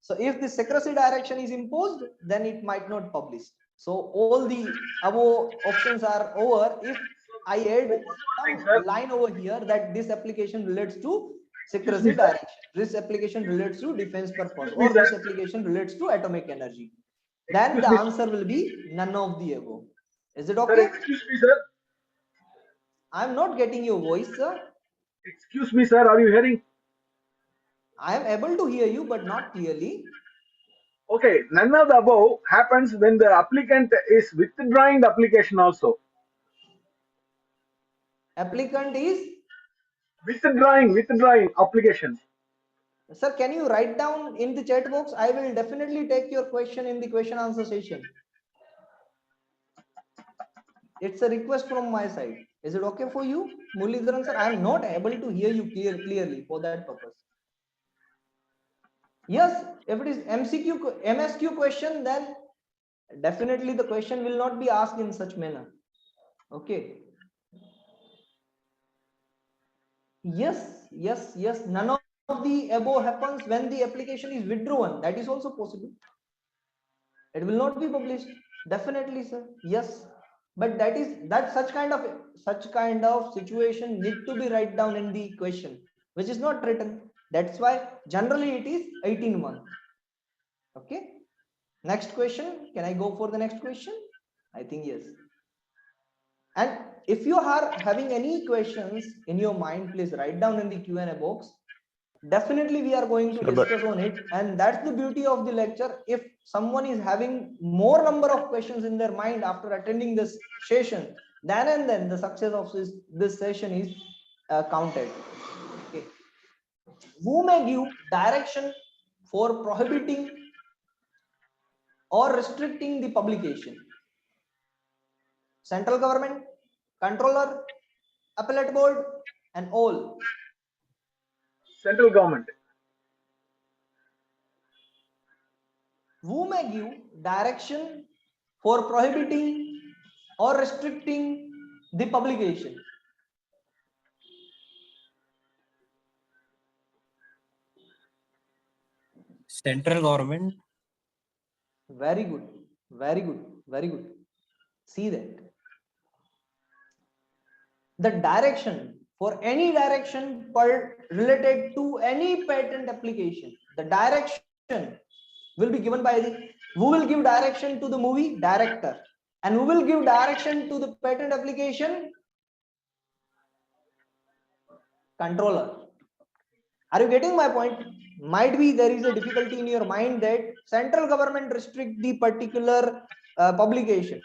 So if the secrecy direction is imposed, then it might not publish. So all the above options are over if I add some line over here that this application relates to secrecy direction, this application relates to defense purpose, or this application relates to atomic energy, then the answer will be none of the above. Is it okay? Excuse me, sir. I'm not getting your voice, sir. Excuse me, sir. Are you hearing? I am able to hear you, but not clearly. Okay, none of the above happens when the applicant is withdrawing the application also. Applicant is, Withdrawing application. sir, can you write down in the chat box? I will definitely take your question in the question answer session. It's a request from my side. Is it okay for you, Muralidharan sir? I am not able to hear you clearly for that purpose. Yes, if it is MSQ question, then definitely the question will not be asked in such manner. Okay. Yes. None of the above happens when the application is withdrawn. That is also possible. It will not be published. Definitely, sir. Yes. But such kind of situation need to be write down in the question, which is not written. That's why generally it is 18 months. Okay. Next question. Can I go for the next question? I think yes. And if you are having any questions in your mind, please write down in the Q&A box. Definitely we are going to discuss on it, and that's the beauty of the lecture. If someone is having more number of questions in their mind after attending this session, then the success of this session is counted. Okay. Who may give direction for prohibiting or restricting the publication? Central government, controller, appellate board, and all. Central government. Who may give direction for prohibiting or restricting the publication? Central government. Very good, very good, very good. See that. The direction for any direction related to any patent application, the direction will be given by who will give direction to the movie? Director. And who will give direction to the patent application? Controller. Are you getting my point? Might be there is a difficulty in your mind that central government restrict the particular publication.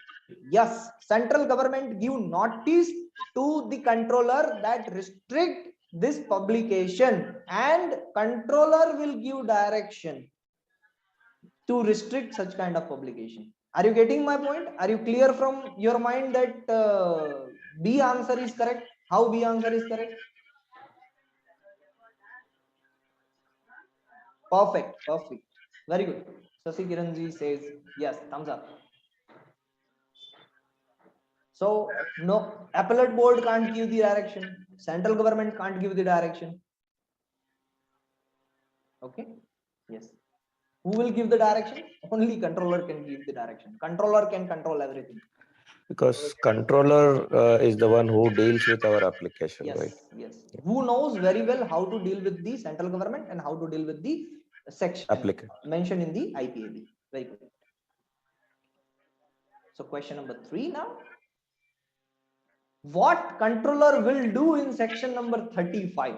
Yes, central government give notice to the controller that restrict this publication, and controller will give direction to restrict such kind of publication. Are you getting my point? Are you clear from your mind that B answer is correct? How B answer is correct? Perfect. Very good. Sasi Kiranji says yes, thumbs up. So no, appellate board can't give the direction. Central government can't give the direction. Okay. Yes. Who will give the direction? Only controller can give the direction. Controller can control everything. Because controller is the one who deals with our application, Yes, right? yes. Who knows very well how to deal with the central government and how to deal with the section mentioned in the IPAB. Very good. So question number 3 now. what controller will do in section number 35.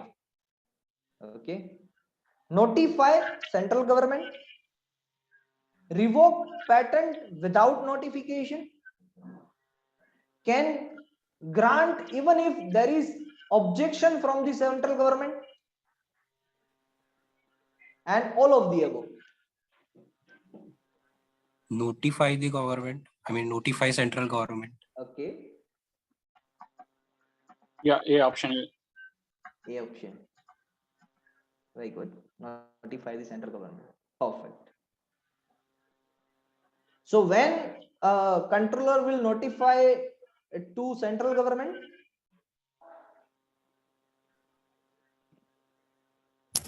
Okay, notify central government, revoke patent without notification, can grant even if there is objection from the central government, and all of the above. Notify the government. I mean, notify central government. Okay, Yeah, A option. A option. Very good. Notify the central government. Perfect. So when controller will notify to central government,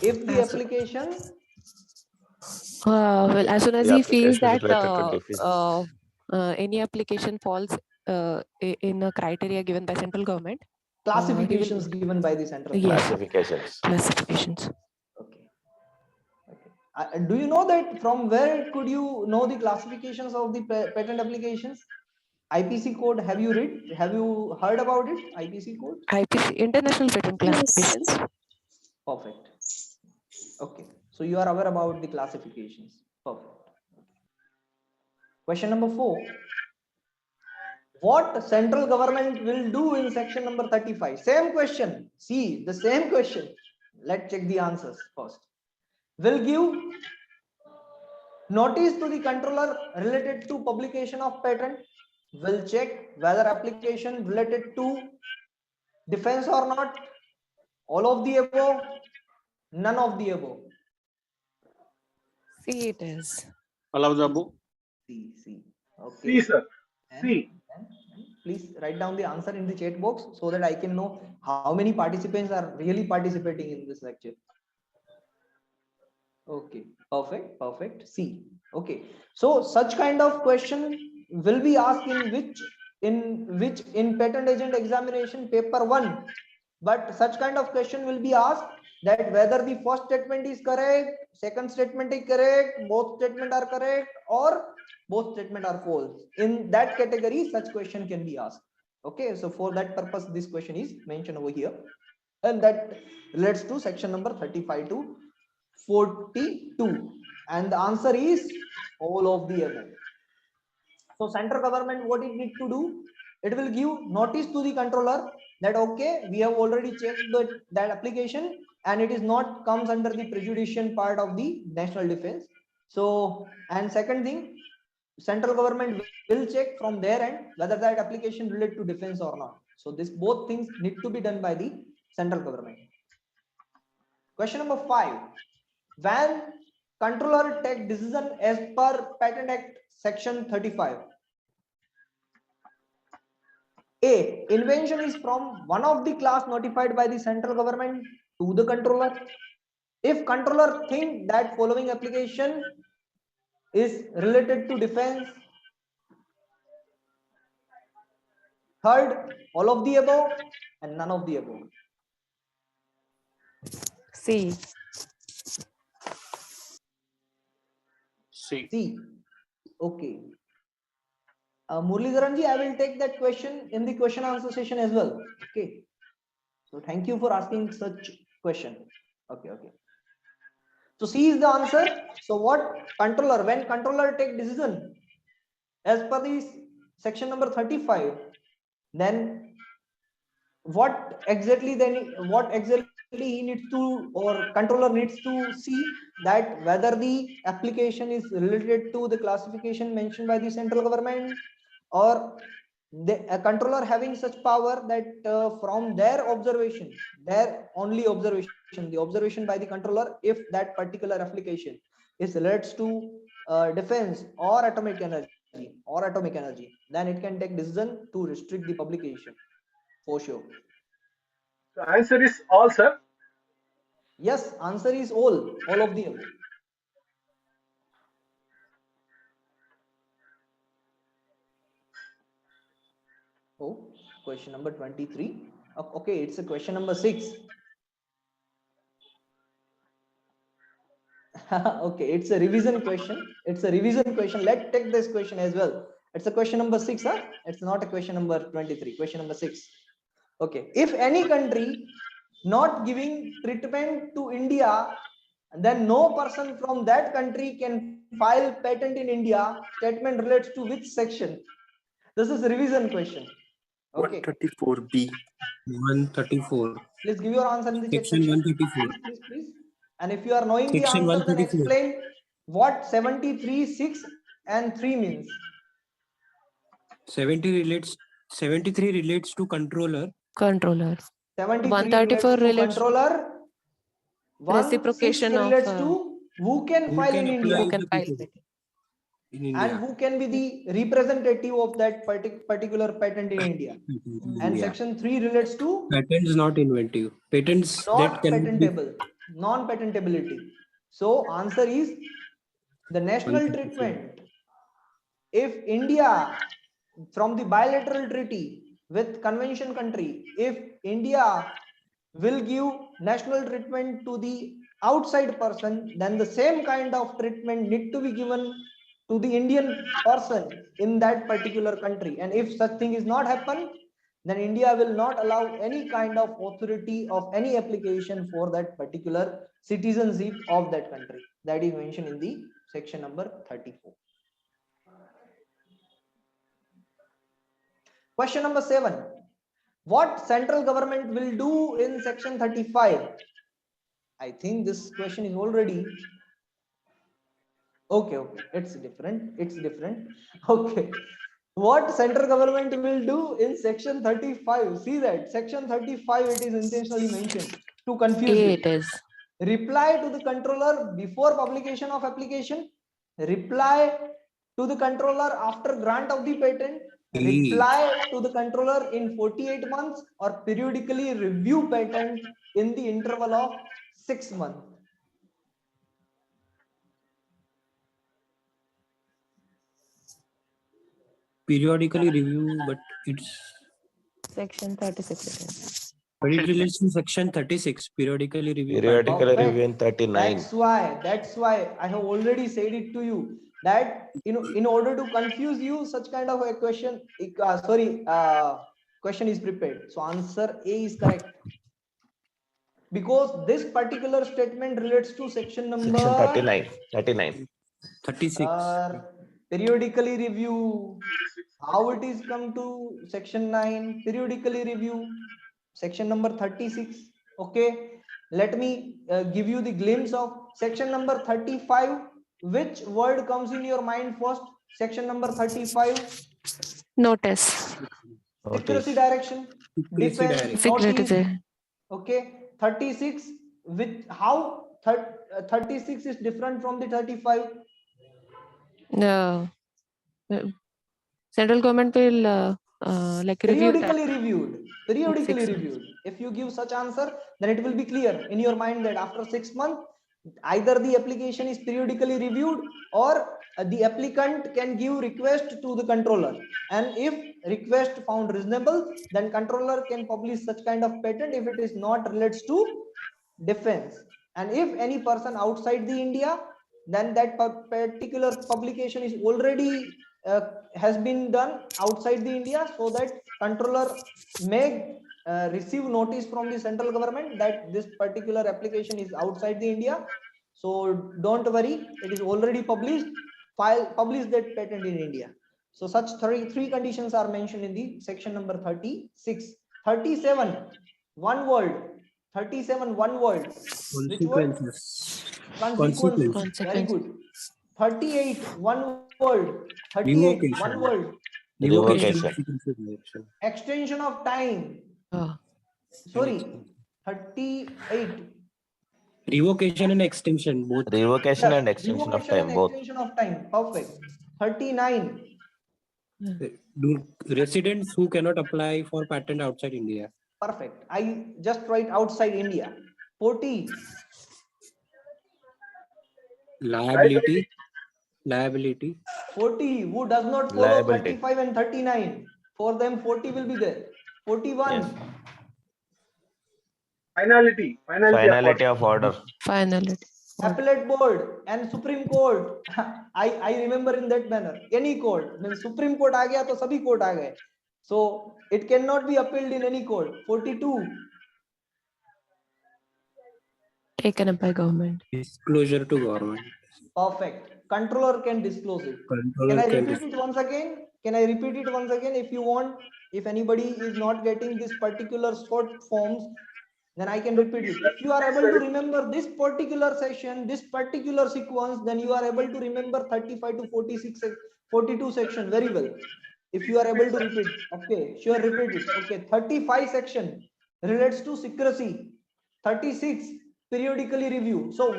if the As- application, well, as soon as The he feels application is that related to defense. any application falls in a criteria given by central government, he will classifications given by the central Yes. government. Classifications. classifications. Okay. Okay. Do you know that from where could you know the classifications of the patent applications? IPC code. Have you read? Have you heard about it? IPC code. IPC, International Patent Classifications. Perfect. Okay. So you are aware about the classifications. Perfect. Question number 4. What central government will do in section number 35? Same question. See, the same question. Let's check the answers first. Will give notice to the controller related to publication of patent. Will check whether application related to defense or not. All of the above. None of the above. See, it is. All of the above. C. Okay. C, sir. And C. please write down the answer in the chat box so that I can know how many participants are really participating in this lecture. Okay, perfect. C. Okay, so such kind of question will be asked in patent agent examination paper 1, but such kind of question will be asked that whether the first statement is correct, second statement is correct, both statement are correct, or both statement are false. In that category, such question can be asked. Okay, so for that purpose, this question is mentioned over here, and that relates to section number 35 to 42, and the answer is all of the above. So central government, what it need to do, it will give notice to the controller that okay, we have already checked that application and it is not comes under the prejudicial part of the national defense. So, and second thing, central government will check from their end whether that application relate to defense or not. So this both things need to be done by the central government. Question number 5. When controller take decision as per Patent Act section 35. A. Invention is from one of the class notified by the central government to the controller. If controller think that following application is related to defense. Third, all of the above and none of the above. C. C. C. Okay. Muralidharan ji, I will take that question in the question answer session as well. Okay. So thank you for asking such question. Okay. So C is the answer. So what controller, when controller take decision as per the section number 35, then what exactly he needs to, or controller needs to see that whether the application is related to the classification mentioned by the central government, or a controller having such power that from their observation, their only observation, the observation by the controller, if that particular application is relates to defense or atomic energy, then it can take decision to restrict the publication for sure. The answer is all, sir. Yes, answer is all of the above. Oh, question number 23. Okay, it's a question number 6. Okay, it's a revision question. Let's take this question as well. It's a question number 6, huh? It's not a question number 23. Question number 6. Okay, if any country not giving treatment to India, then no person from that country can file patent in India. Statement relates to which section? This is a revision question. Okay. 134B. 134. Please give your answer in the chat Section section. 134. Please. And if you are knowing the Section answer, then 134. explain what 73, 6 and 3 means. 73 relates to controller. Controller. 73 134 relates to relates controller. 16 reciprocation of relates to who can Who file can in apply India who can the file patent patent. in and India? who can be the representative of that particular patent in India. In And India. section 3 relates to Patent is not inventive. Patents that not cannot be patentable, non-patentability. So answer is the national 134. treatment. If India from the bilateral treaty with convention country, if India will give national treatment to the outside person, then the same kind of treatment need to be given to the Indian person in that particular country. And if such thing is not happen, then India will not allow any kind of authority of any application for that particular citizenship of that country. That is mentioned in the section number 34. Question number 7. What central government will do in section 35? I think this question is already okay. It's different. Okay. What central government will do in section 35? See that section 35, it is intentionally mentioned to confuse A you. it is. Reply to the controller before publication of application, reply to the controller after grant of the patent, reply to the controller in 48 months, or periodically review patent in the interval of 6 months. Periodically review, but it's Section 36 it is. but it relates to section 36. Periodically review Periodically patent. review in 39. That's why I have already said it to you that in order to confuse you, such kind of a question question is prepared. So answer A is correct, because this particular statement relates to section number Section 39. 36. periodically review. How it is come to section 9 periodically review, section number 36. Okay, let me give you the glimpse of section number 35. Which word comes in your mind first? Section number 35. Notice. Secrecy Notice. direction, Secrecy defense, direction. notice. Secrecy. Okay, 36 with how 36 is different from the 35. Uh, central government will like review that. Periodically 6 months. reviewed. If you give such answer, then it will be clear in your mind that after 6 months, either the application is periodically reviewed, or the applicant can give request to the controller, and if request found reasonable, then controller can publish such kind of patent if it is not relates to defense. And if any person outside the India, then that particular publication is already has been done outside the India, so that controller may receive notice from the central government that this particular application is outside the India. So don't worry, it is already published. Publish that patent in India. So such three conditions are mentioned in the section number 36. 37, one word. 37, one word. Which word? Consequences. Very good. 38, one word. 38, Revocation. one word. Revocation. Extension of time. Sorry, 38. Revocation and extension both. Revocation Yes, and extension of revocation and time, both. extension of time. Perfect. 39. Do residents who cannot apply for patent outside India. Perfect. I just write outside India. 40. Liability. 40. Who does not follow Liability. 35 and 39? For them, 40 will be there. 41. Yes. Finality Finality of order. Finality. Appellate board and Supreme Court. I remember in that manner. Any court means Supreme Court आ गया तो सभी court आ गए. So it cannot be appealed in any court. 42. Taken up by government. Disclosure to government. Perfect. Controller can disclose it. Can Controller I can repeat it once again? Can I repeat it once again if you want? If anybody is not getting this particular short forms, then I can repeat it. If you are able to remember this particular session, this particular sequence, then you are able to remember 35 to 46, 42 section very well. If you are able to repeat, okay, sure, repeat it. Okay, 35 section relates to secrecy. 36 periodically review. So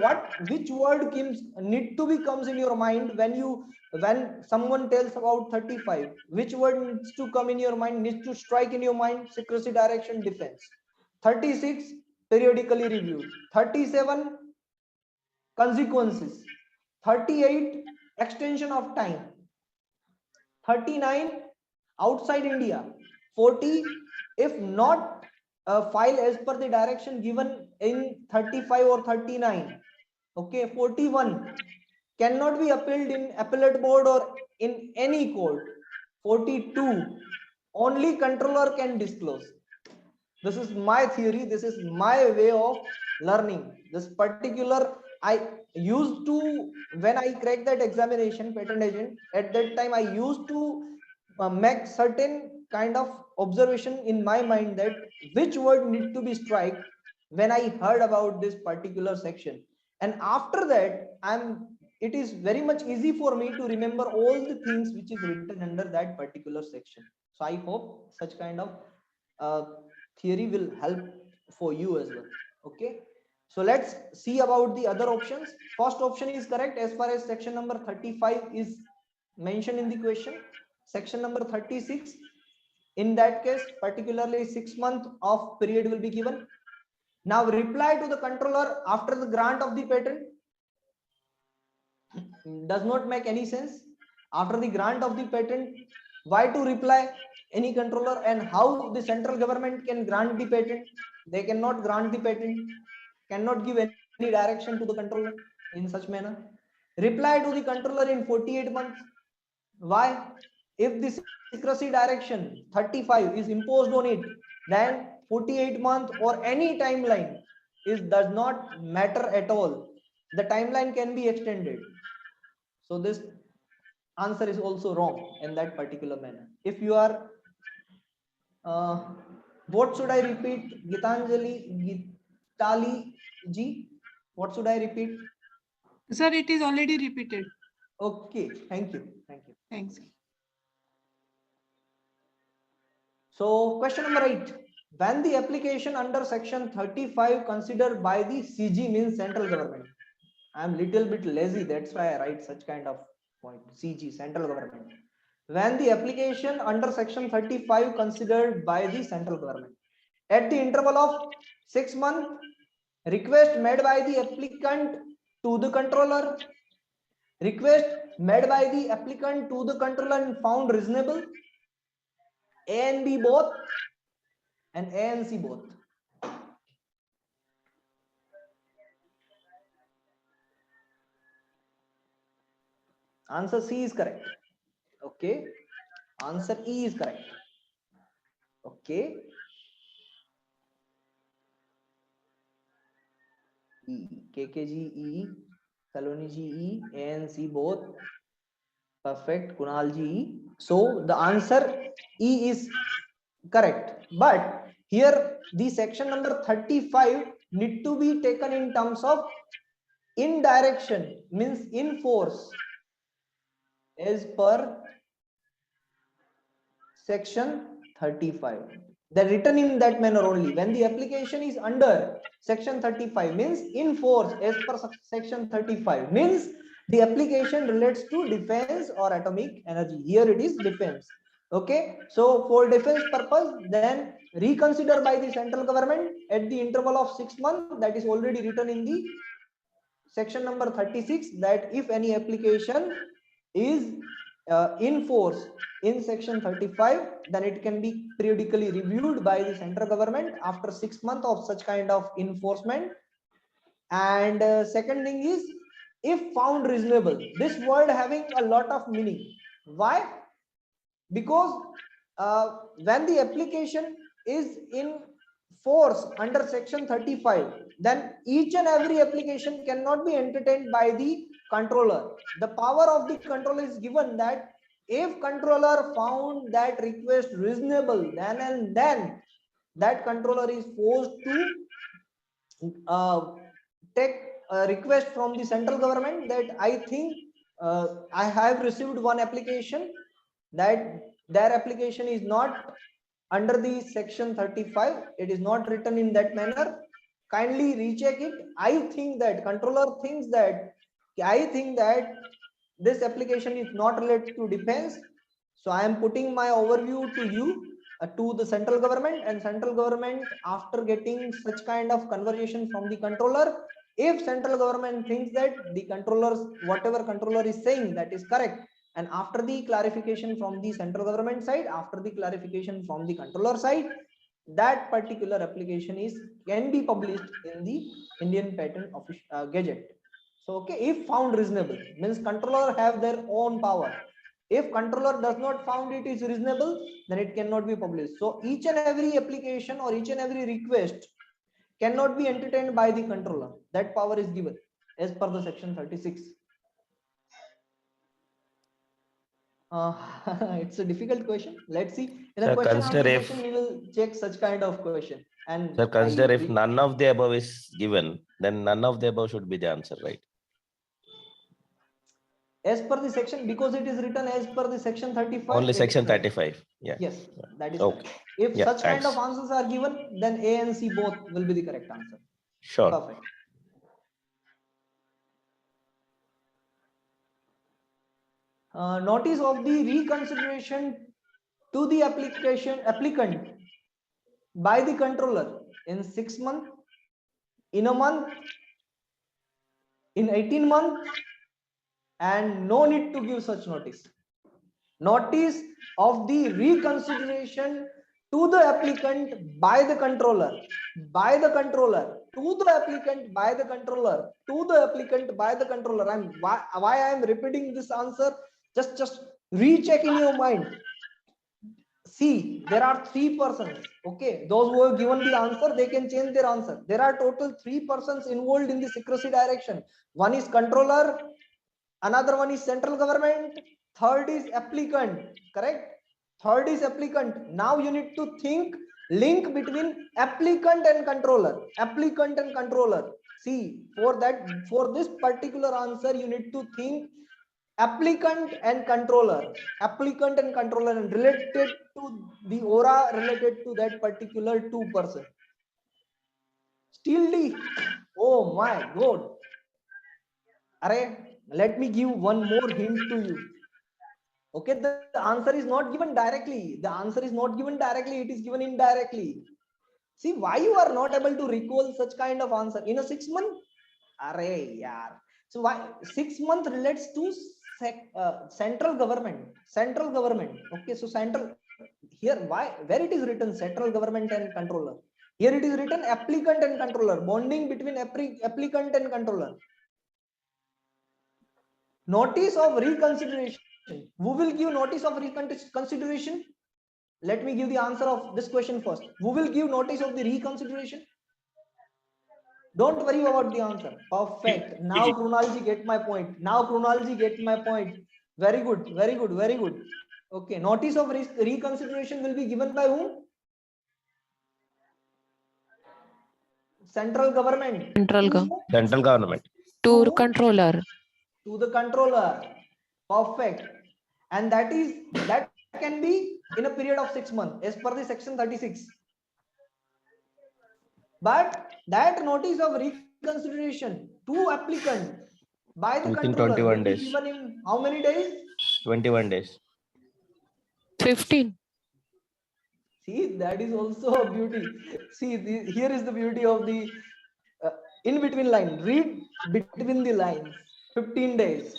which word need to be comes in your mind when someone tells about 35? Which word needs to come in your mind, needs to strike in your mind? Secrecy, direction, defense. 36 periodically reviewed. 37 consequences. 38 extension of time. 39 outside India. 40 if not file as per the direction given in 35 or 39. Okay, 41 cannot be appealed in appellate board or in any court. 42 only controller can disclose. This is my theory, this is my way of learning. This particular I used to, when I cracked that examination patent agent, at that time I used to make certain kind of observation in my mind that which word need to be strike when I heard about this particular section. And after that it is very much easy for me to remember all the things which is written under that particular section. So I hope such kind of uh, theory will help for you as well. Okay, so let's see about the other options. First option is correct as far as section number 35 is mentioned in the question. Section number 36, in that case particularly 6 months of period will be given. Now reply to the controller after the grant of the patent does not make any sense. After the grant of the patent, why to reply any controller, and how the central government can grant the patent? They cannot grant the patent, cannot give any direction to the controller in such manner. Reply to the controller in 48 months. Why? If the secrecy direction 35 is imposed on it, then 48 month or any timeline is does not matter at all. The timeline can be extended. So this answer is also wrong in that particular manner. If you are uh, what should I repeat? Gitali ji, what should I repeat? Sir, it is already repeated. Okay, thank you. Thanks. So question number 8, when the application under section 35 considered by the CG means central government. I'm little bit lazy, that's why I write such kind of point. CG, central government. When the application under section 35 considered by the central government, at the interval of 6 months, request made by the applicant to the controller, request made by the applicant to the controller and found reasonable, A and B both, and A and C both. Answer C is correct. Okay, answer E is correct. Okay, E, KKG E, Saloni G E, A and C both. Perfect, Kunal G E. So the answer E is correct. But here the section number 35 need to be taken in terms of in direction, means in force, as per section 35. They're written in that manner only. When the application is under section 35 means in force as per section 35 means the application relates to defense or atomic energy. Here it is defense. Okay, so for defense purpose, then reconsider by the central government at the interval of 6 months. That is already written in the section number 36, that if any application is in force in section 35, then it can be periodically reviewed by the central government after 6 months of such kind of enforcement. And second thing is, if found reasonable. This word having a lot of meaning. Why? Because when the application is in force under section 35, then each and every application cannot be entertained by the controller. The power of the controller is given that if controller found that request reasonable, then and then that controller is forced to take a request from the central government that I think I have received one application that their application is not under the section 35, it is not written in that manner, kindly recheck it. I think that controller thinks that I think that this application is not related to defense, so I am putting my overview to you, to the central government, and central government, after getting such kind of conversation from the controller, if central government thinks that the controllers, whatever controller is saying, that is correct, and after the clarification from the central government side, after the clarification from the controller side, that particular application is can be published in the Indian Patent Office Gazette. So okay, if found reasonable, means controller have their own power. If controller does not found it is reasonable, then it cannot be published. So each and every application or each and every request cannot be entertained by the controller. That power is given as per the section 36. It's a difficult question. Let's see. In the Sir, question consider answer if section, we will check such kind of question. And Sir, consider if none of the above is given, then none of the above should be the answer, right? as per the section, because it is written as per the section 35. Only it is section correct. 35. Yeah. Yes, that is Okay. correct. If Yeah, such kind thanks. of answers are given, then A and C both will be the correct answer. Sure. Perfect. Notice of the reconsideration to the applicant by the controller in 6 months, in a month, in 18 months, and no need to give such notice. Notice of the reconsideration to the applicant by the controller, to the applicant by the controller, to the applicant by the controller. Why I am repeating this answer, just recheck in your mind. See, there are 3 persons. Okay, those who have given the answer, they can change their answer. There are total 3 persons involved in the secrecy direction. One is controller, another one is central government, third is applicant. Correct? Third is applicant. Now you need to think link between applicant and controller. Applicant and controller. See, for this particular answer, you need to think applicant and controller, and related to the aura related to that particular 2 person. Still D. Oh my god. Let me give one more hint to you. Okay, the answer is not given directly. The answer is not given directly, it is given indirectly. See why you are not able to recall such kind of answer in a 6 month. So why 6 month relates to central government. Okay, so central here, why where it is written central government and controller, here it is written applicant and controller, bonding between applicant and controller. Notice of reconsideration. Who will give notice of reconsideration? Let me give the answer of this question first. Who will give notice of the reconsideration? Don't worry about the answer. Perfect. Now chronology get my point. Very good. Okay, notice of reconsideration will be given by whom? Central government. Central government. To controller. To the controller. Perfect. And that can be in a period of 6 months as per the section 36. But that notice of reconsideration to applicant by the Within controller 21 will be days. given in how many days? 21 days. 15. See, that is also a beauty. See, here is the beauty of the in between line. Read between the lines. 15 days.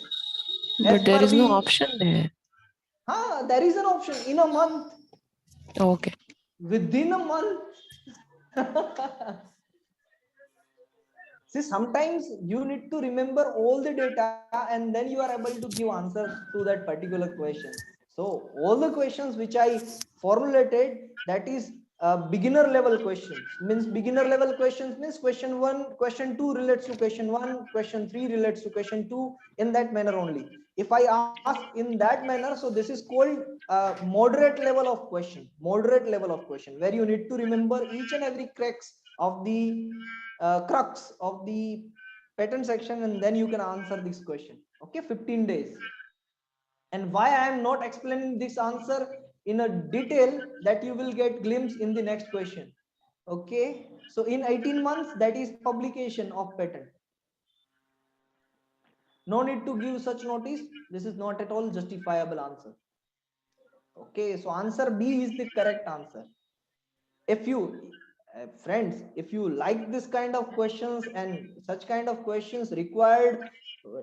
But there is no option there. There is an option in a month. Okay. Within a month. See, sometimes you need to remember all the data and then you are able to give answer to that particular question. So all the questions which I formulated, that is beginner level questions. Means beginner level questions means question 1, question 2 relates to question 1, question 3 relates to question 2, in that manner only. If I ask in that manner, so this is called moderate level of question, where you need to remember each and every crux of the pattern section, and then you can answer this question. Okay, 15 days. And why I am not explaining this answer in a detail, that you will get glimpse in the next question. Okay, so in 18 months, that is publication of patent. No need to give such notice. This is not at all justifiable answer. Okay, so answer B is the correct answer. If you friends, if you like this kind of questions and such kind of questions required,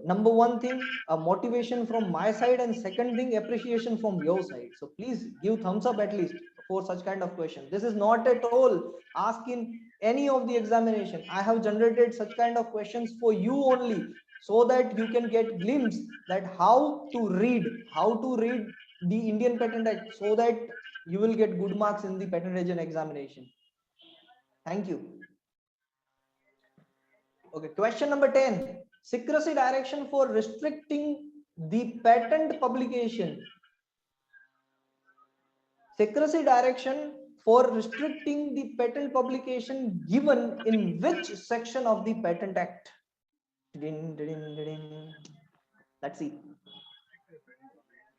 number one thing, a motivation from my side, and second thing, appreciation from your side. So please give thumbs up at least for such kind of question. This is not at all asked in any of the examination. I have generated such kind of questions for you only, so that you can get glimpse that how to read the Indian Patent Act, so that you will get good marks in the patent region examination. Thank you. Okay, question number 10. Secrecy direction for restricting the patent publication. Secrecy direction for restricting the patent publication given in which section of the Patent Act? Let's see.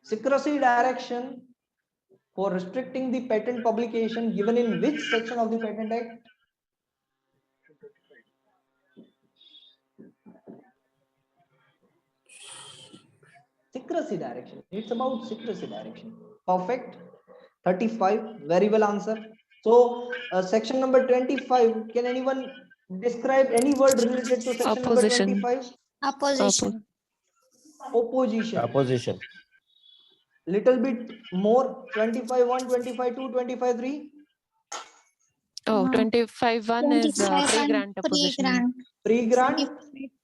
Secrecy direction for restricting the patent publication given in which section of the Patent Act? Secrecy direction. It's about secrecy direction. Perfect. 35. Very well answer. So section number 25. Can anyone describe any word related to section Opposition. number 25? Opposition. Opposition. Opposition. Little bit more. 25.1, 25.2, 25.3. Oh, 25.1 is 25 pre-grant opposition. pre-grant. Pre-grant.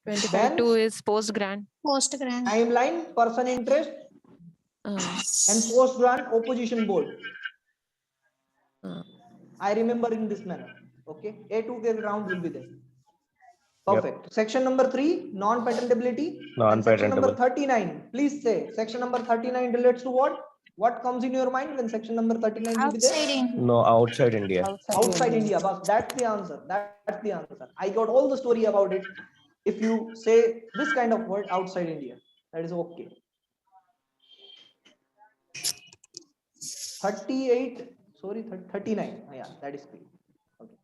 25.2 is post-grant. Post-grant. Timeline. Person interest. And post-grant opposition board. I remember in this manner. Okay. A2 round will be there. Perfect. Yep. Section number 3, non-patentability. And section number 39. Please say, section number 39 relates to what? What comes in your mind when section number 39 will be there? Outside India. No, outside India. Outside India. But that's the answer. That's the answer. I got all the story about it. If you say this kind of word, outside India, that is okay. 38. Sorry, 39. Yeah, that is clear. Okay.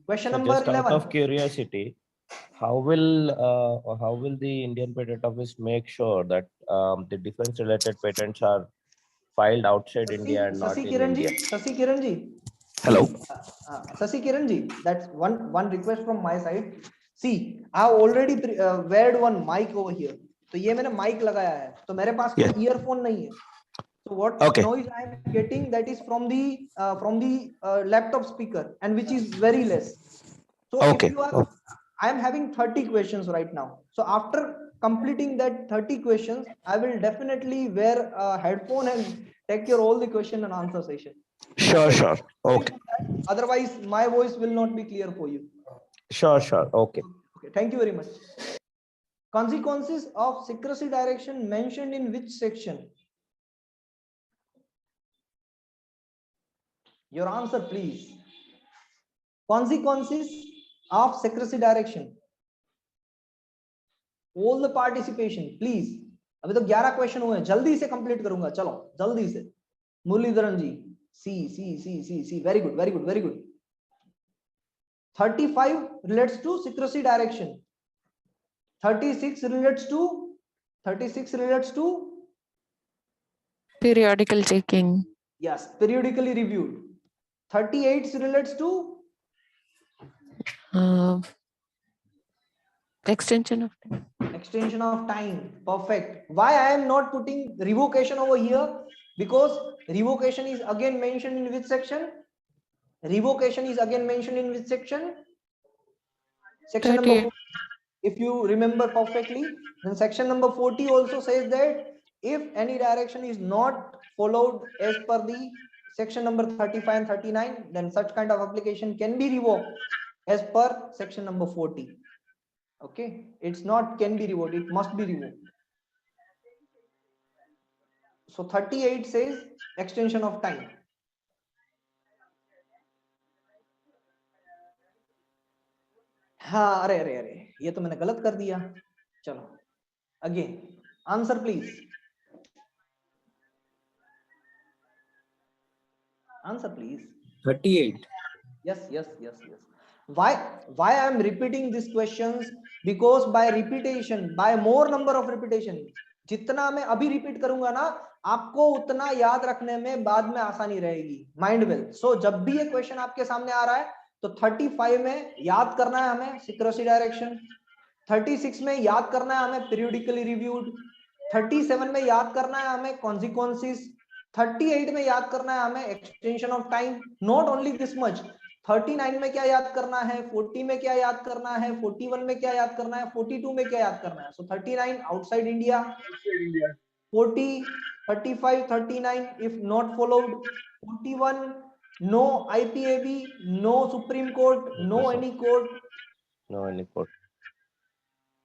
Question So number just 11. Out of curiosity, how will the Indian Patent Office make sure that the defense-related patents are filed outside India and not in India? Sasi Kiranji. Hello. Sasi Kiranji, that's one request from my side. See, I have already weared one mic over here. So ये मैंने mic लगाया है. तो मेरे पास कोई earphone नहीं है. So what noise I am getting, that is from the laptop speaker, and which is very less. So if you are, I am having 30 questions right now. So after completing that 30 questions, I will definitely wear a headphone and take your all the question and answer session. Sure. Okay. Otherwise, my voice will not be clear for you. Sure. Okay. Thank you very much. Consequences of secrecy direction mentioned in which section? Your answer, please. Consequences of secrecy direction. All the participation, please. अभी तो 11 question हुए हैं, जल्दी से complete करूंगा. चलो जल्दी से. मुरलीधरन जी, C. Very good. 35 relates to secrecy direction. 36 relates to periodical checking. Yes, periodically reviewed. 38 relates to extension of time. Perfect. Why I am not putting revocation over here? Because revocation is again mentioned in which section? Section number 40. If you remember perfectly, then section number 40 also says that if any direction is not followed as per the section number 35 and 39, then such kind of application can be revoked as per section number 40. Okay, it's not can be revoked, it must be revoked. So 38 says extension of time. हाँ, अरे अरे अरे, ये तो मैंने गलत कर दिया. चलो, again, answer please. Answer please. 38. Yes. Why I am repeating these questions? Because by repetition, by more number of repetition, जितना मैं अभी रिपीट करूंगा ना, आपको उतना याद रखने में बाद में आसानी रहेगी. Mind will. सो जब भी ये क्वेश्चन आपके सामने आ रहा है, तो 35 में याद करना है हमें सिक्रेसी डायरेक्शन, 36 में याद करना है हमें पीरियोडिकली रिव्यूड, 37 में याद करना है हमें कॉन्सिक्वेंसेस, 38 में याद करना है हमें extension of time. Not only this much, 39 में क्या याद करना है, 40 में क्या याद करना है, 41 में क्या याद करना है, 42 में क्या याद करना है. सो 39 outside India, 40, 35, 39 if not followed, 41 no IPAB, no Supreme Court, no any court, No any court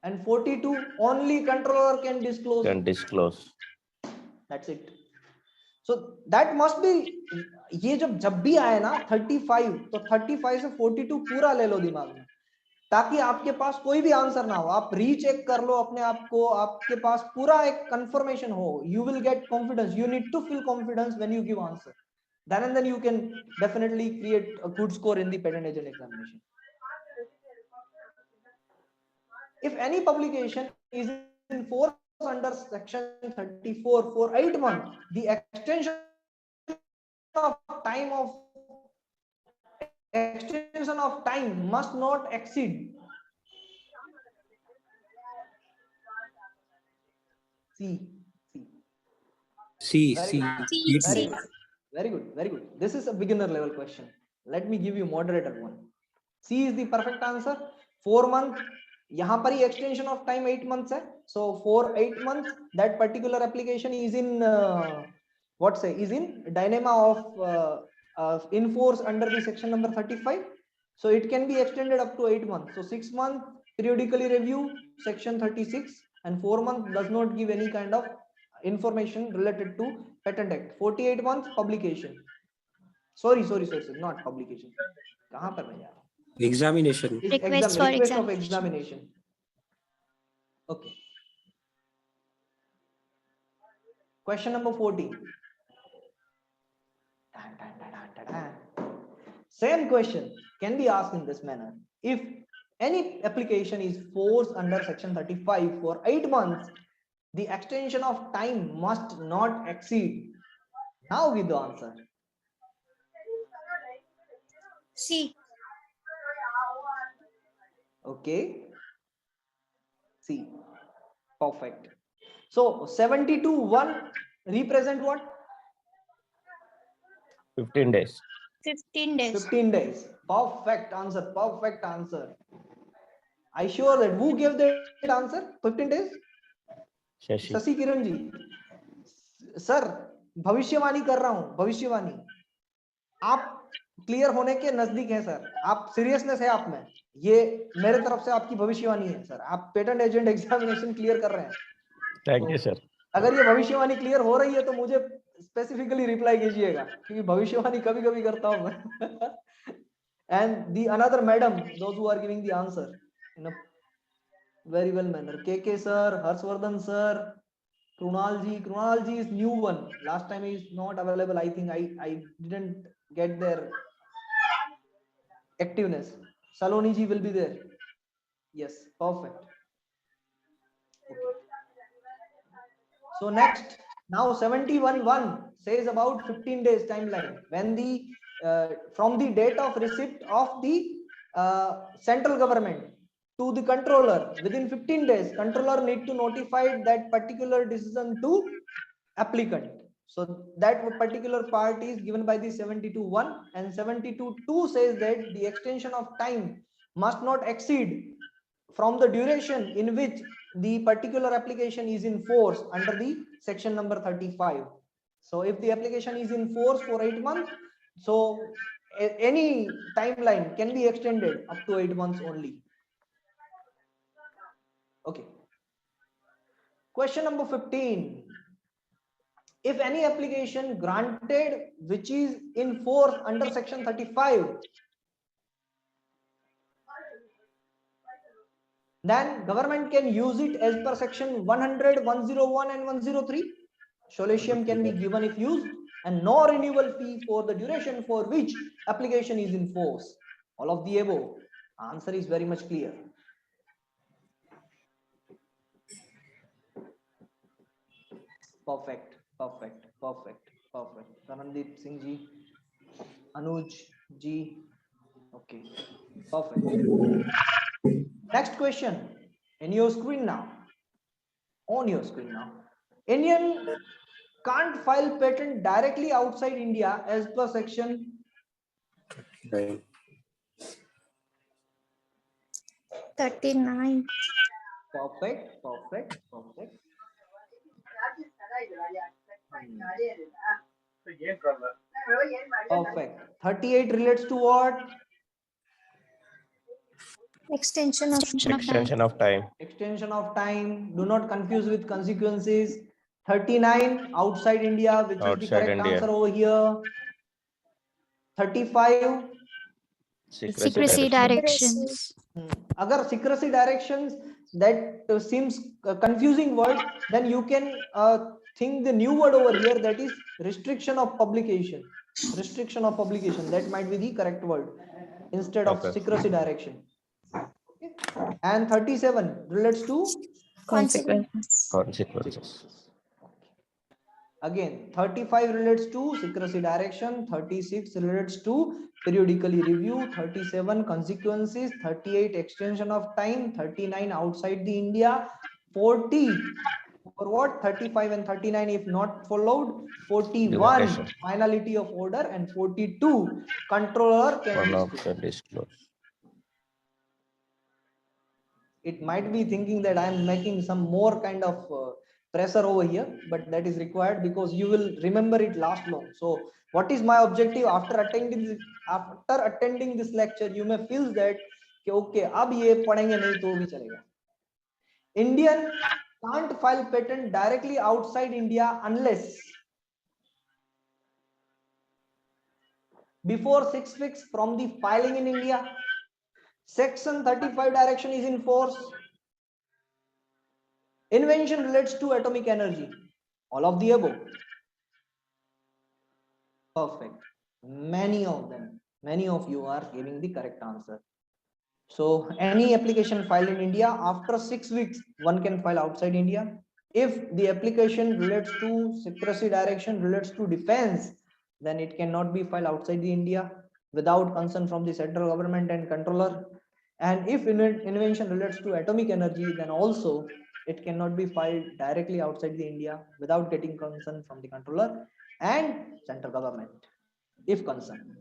and 42 only controller can disclose. can disclose. That's it. So that must be, ये जब भी आए ना 35, तो 35 से 42 पूरा ले लो दिमाग में, ताकि आपके पास कोई भी आंसर ना हो, आप रीचेक कर लो अपने आप को, आपके पास पूरा एक कंफर्मेशन हो. You will get confidence. You need to feel confidence when you give answer. Then and then you can definitely create a good score in the patent agent examination. If any publication is in force under section 34 for 8 months, the extension of time must not exceed. C. Very good. This is a beginner level question. Let me give you moderator one. C is the perfect answer. 4 months. यहाँ पर ही extension of time 8 months है. So for 8 months, that particular application is in is in dilemma of in force under the section number 35. So it can be extended up to 8 months. So 6 months periodically review section 36, and 4 months does not give any kind of information related to patent act. 48 months publication. Sorry, not publication. कहाँ पर मैं जा रहा हूँ? Examination. Request for request of examination. examination. Okay. Question number 14. Same question can be asked in this manner. If any application is forced under section 35 for 8 months, the extension of time must not exceed. Now give the answer. C. Okay. C. Perfect. So 72(1) represent what? 15 days. 15 days. 15 days. Perfect answer. I sure that who gave that answer? 15 days? Shashi Kiran ji. Sir, भविष्यवाणी कर रहा हूं, भविष्यवाणी. आप clear होने के नजदीक हैं सर, आप सीरियसनेस है आप में, ये मेरे तरफ से आपकी भविष्यवाणी है सर. आप पेटेंट एजेंट एग्जामिनेशन क्लियर कर रहे हैं. Thank you sir. अगर ये भविष्यवाणी क्लियर हो रही है तो मुझे स्पेसिफिकली रिप्लाई कीजिएगा, क्योंकि भविष्यवाणी कभी कभी करता हूं मैं. And the another madam, those who are giving the answer in a very well manner. के sir, Harshvardhan sir, Krunal ji is new one. Last time he is not available. I think I didn't get their activeness. Saloni ji will be there. Yes, perfect. Okay. So next, now 71(1) says about 15 days timeline. When the from the date of receipt of the central government to the controller, within 15 days, controller need to notify that particular decision to applicant. So that particular part is given by the 72(1), and 72(2) says that the extension of time must not exceed from the duration in which the particular application is in force under the section number 35. So if the application is in force for 8 months, so any timeline can be extended up to 8 months only. Okay. Question number 15. If any application granted which is in force under section 35, then government can use it as per section 100, 101 and 103. Solatium can be given if used, and no renewal fee for the duration for which application is in force. All of the above. Answer is very much clear. Perfect, perfect, perfect, perfect. Karandeep Singh ji, Anuj ji. Okay, perfect. Next question. In your screen now. On your screen now. Indian can't file patent directly outside India as per section 39. perfect, perfect, perfect. Perfect. 38 relates to what? Extension of time. Extension of time. Extension of time. Do not confuse with consequences. 39 outside India, which is the Outside correct India. answer over here. 35. Secrecy directions. Agar secrecy directions, that seems a confusing word, then you can think the new word over here, that is restriction of publication. Restriction of publication, that might be the correct word instead of Okay. secrecy direction. Okay. And 37 relates to Consequences. Consequences. Again, 35 relates to secrecy direction, 36 relates to periodically review, 37 consequences, 38 extension of time, 39 outside the India, 40 for what? 35 and 39 if not followed, 41 Revocation. finality of order, and 42 controller can One disclose. option disclose. It might be thinking that I am making some more kind of pressure over here, but that is required because you will remember it last long. So what is my objective after attending this lecture? You may feel that okay, अब ये पढ़ेंगे नहीं तो भी चलेगा. Indian can't file patent directly outside India unless before 6 weeks from the filing in India, section 35 direction is in force, invention relates to atomic energy, all of the above. Perfect. Many of you are giving the correct answer. So any application filed in India after 6 weeks, one can file outside India. If the application relates to secrecy direction, relates to defense, then it cannot be filed outside the India without consent from the central government and controller. And if invention relates to atomic energy, then also it cannot be filed directly outside the India without getting consent from the controller and central government, if concerned.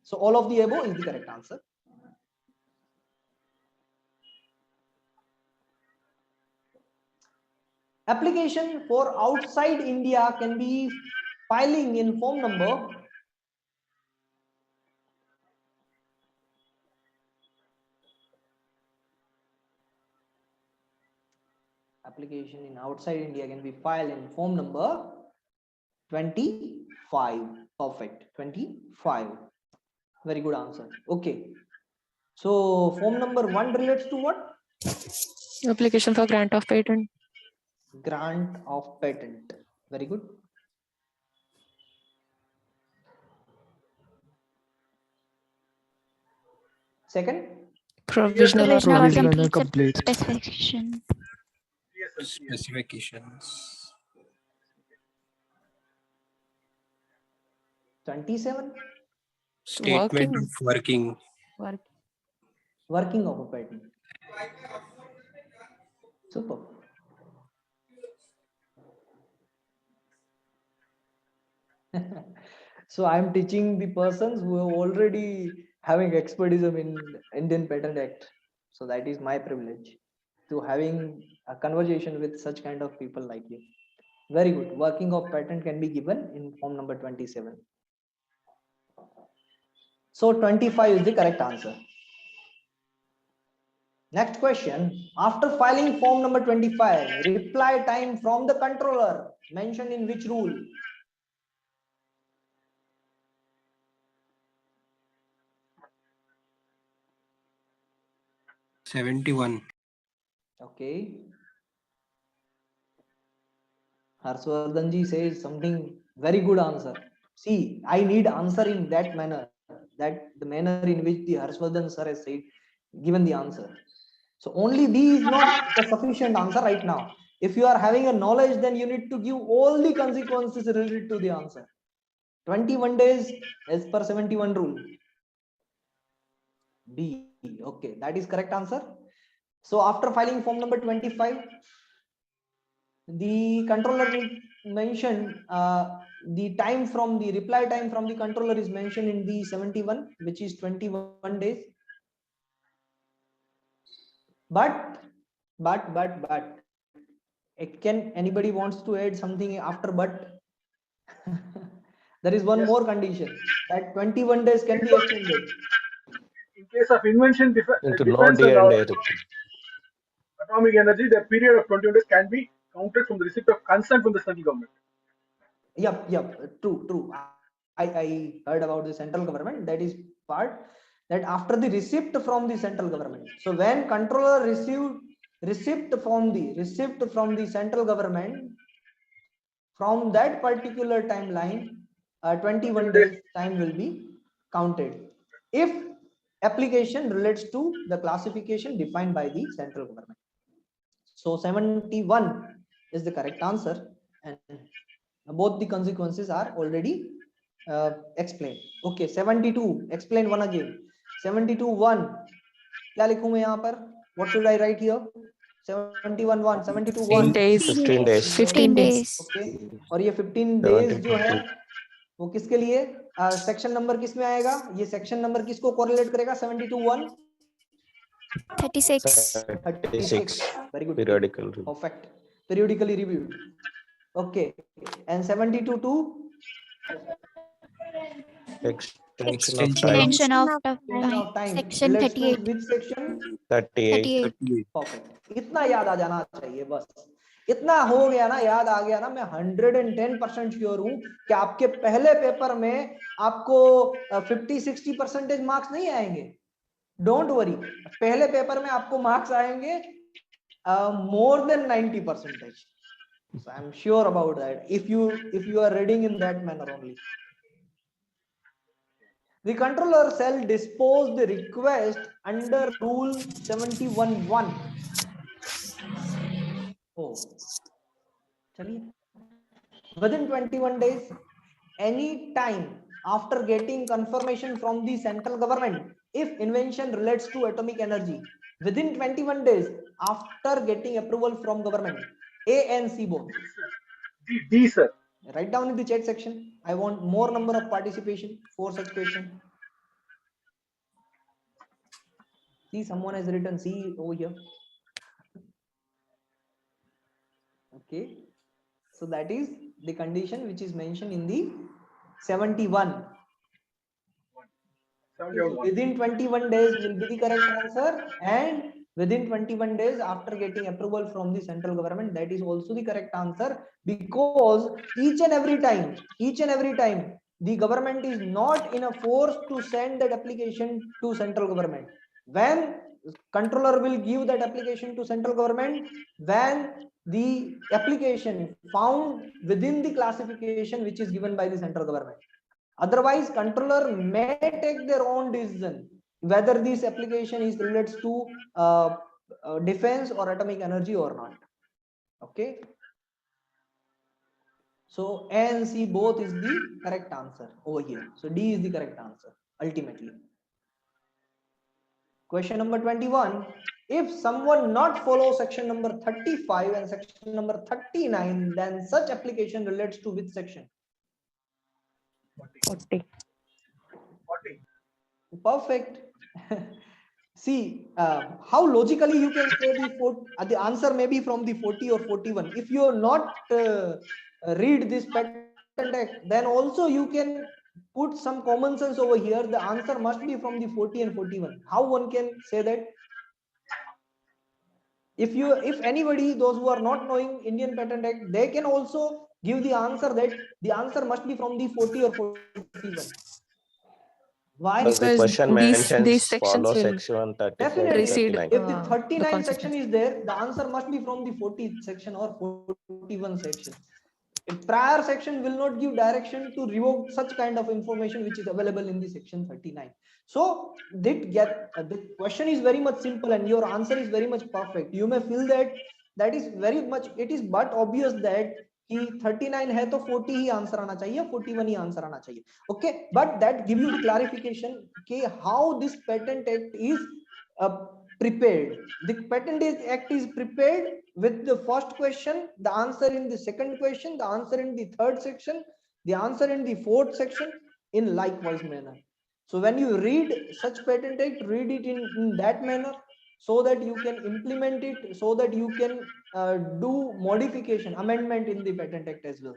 So all of the above is the correct answer. Application for outside India can be filing in form number application in outside India can be filed in form number 25. Perfect. 25. Very good answer. Okay. So form number 1 relates to what? Application for grant of patent. Grant of patent. Very good. Second, Provisional or Provisional complete complete. specification. Specifications. 27, Statement of working. working of a patent. Super. So I'm teaching the persons who are already having expertise in Indian Patent Act. So that is my privilege to having a conversation with such kind of people like you. Very good. Working of patent can be given in form number 27. So 25 is the correct answer. Next question. After filing form number 25, reply time from the controller mentioned in which rule? '71. Okay. Harshvardhan ji says something very good answer. See, I need answer in that manner, that the manner in which the Harshvardhan sir has said, given the answer. So only B is not the sufficient answer right now. If you are having a knowledge, then you need to give all the consequences related to the answer. 21 days as per 71 rule. B. Okay, that is correct answer. So after filing form number 25, the controller need mention the time from the reply time from the controller is mentioned in the 71, which is 21 days. But it can, anybody wants to add something after but? There is one Yes. more condition that 21 days can be extended. In case of invention, Into no defense and D&A. atomic energy, the period of 21 days can be counted from the receipt of consent from the central government. Yep, true. I heard about the central government. That is part that after the receipt from the central government. So when controller received receipt from the central government, from that particular timeline, 21 days time will be counted if application relates to the classification defined by the central government. So 71 is the correct answer, and both the consequences are already explained. Okay, 72, explain one again. 72 1 क्या लिखूं मैं यहाँ पर? What should I write here? 71 1 72 1 15 days. 15 days. 15 days. Okay, और ये 15 days जो है 72. वो किसके लिए? सेक्शन नंबर किस में आएगा? ये सेक्शन नंबर किसको कोरिलेट करेगा? 72 1 36. 36. Very good. Periodical review. Perfect. Periodically reviewed. Okay, and 72 2 Extension of Extension time. of time section relates to 38. which section? 38. 38. Perfect. इतना याद आ जाना चाहिए बस. इतना हो गया ना, याद आ गया ना, मैं 110% श्योर हूं कि आपके पहले पेपर में आपको 50-60% मार्क्स नहीं आएंगे. डोंट वरी, पहले पेपर में आपको मार्क्स आएंगे more than 90%. So I'm sure about that if you are reading in that manner only. The controller shall dispose the request under rule 71(1). Oh, chaliye. Within 21 days, any time after getting confirmation from the central government, if invention relates to atomic energy, within 21 days after getting approval from government, A and C both. D, sir. Write down in the chat section. I want more number of participation for such question. See, someone has written C over here. Okay, so that is the condition which is mentioned in the 71. Within 21 days will be the correct answer, and within 21 days after getting approval from the central government, that is also the correct answer, because each and every time the government is not in a force to send that application to central government. When controller will give that application to central government, when the application found within the classification which is given by the central government. Otherwise, controller may take their own decision whether this application is relates to defense or atomic energy or not. Okay, so A and C both is the correct answer over here. So D is the correct answer ultimately. Question number 21. If someone not follow section number 35 and section number 39, then such application relates to which section? 40. Perfect. See how logically you can say the answer may be from the 40 or 41. If you are not read this patent act, then also you can put some common sense over here. The answer must be from the 40 and 41. How one can say that? If anybody, those who are not knowing Indian Patent Act, they can also give the answer that the answer must be from the 40 or 41. Why? Because the Because question these mentions sections follow will section 34 and Definitely, precede 39. if the the 39 section consequence. is there, the answer must be from the 40 section or 41 section. A prior section will not give direction to revoke such kind of information which is available in the section 39. So the question is very much simple and your answer is very much perfect. You may feel that is very much, it is but obvious that कि 39 है तो 40 ही answer आना चाहिए, 41 ही answer आना चाहिए. Okay, but that give you the clarification कि how this patent act is prepared. The patent act is prepared with the first question, the answer in the second question, the answer in the third section, the answer in the fourth section, in likewise manner. So when you read such patent act, read it in that manner, so that you can implement it, so that you can do modification, amendment in the patent act as well.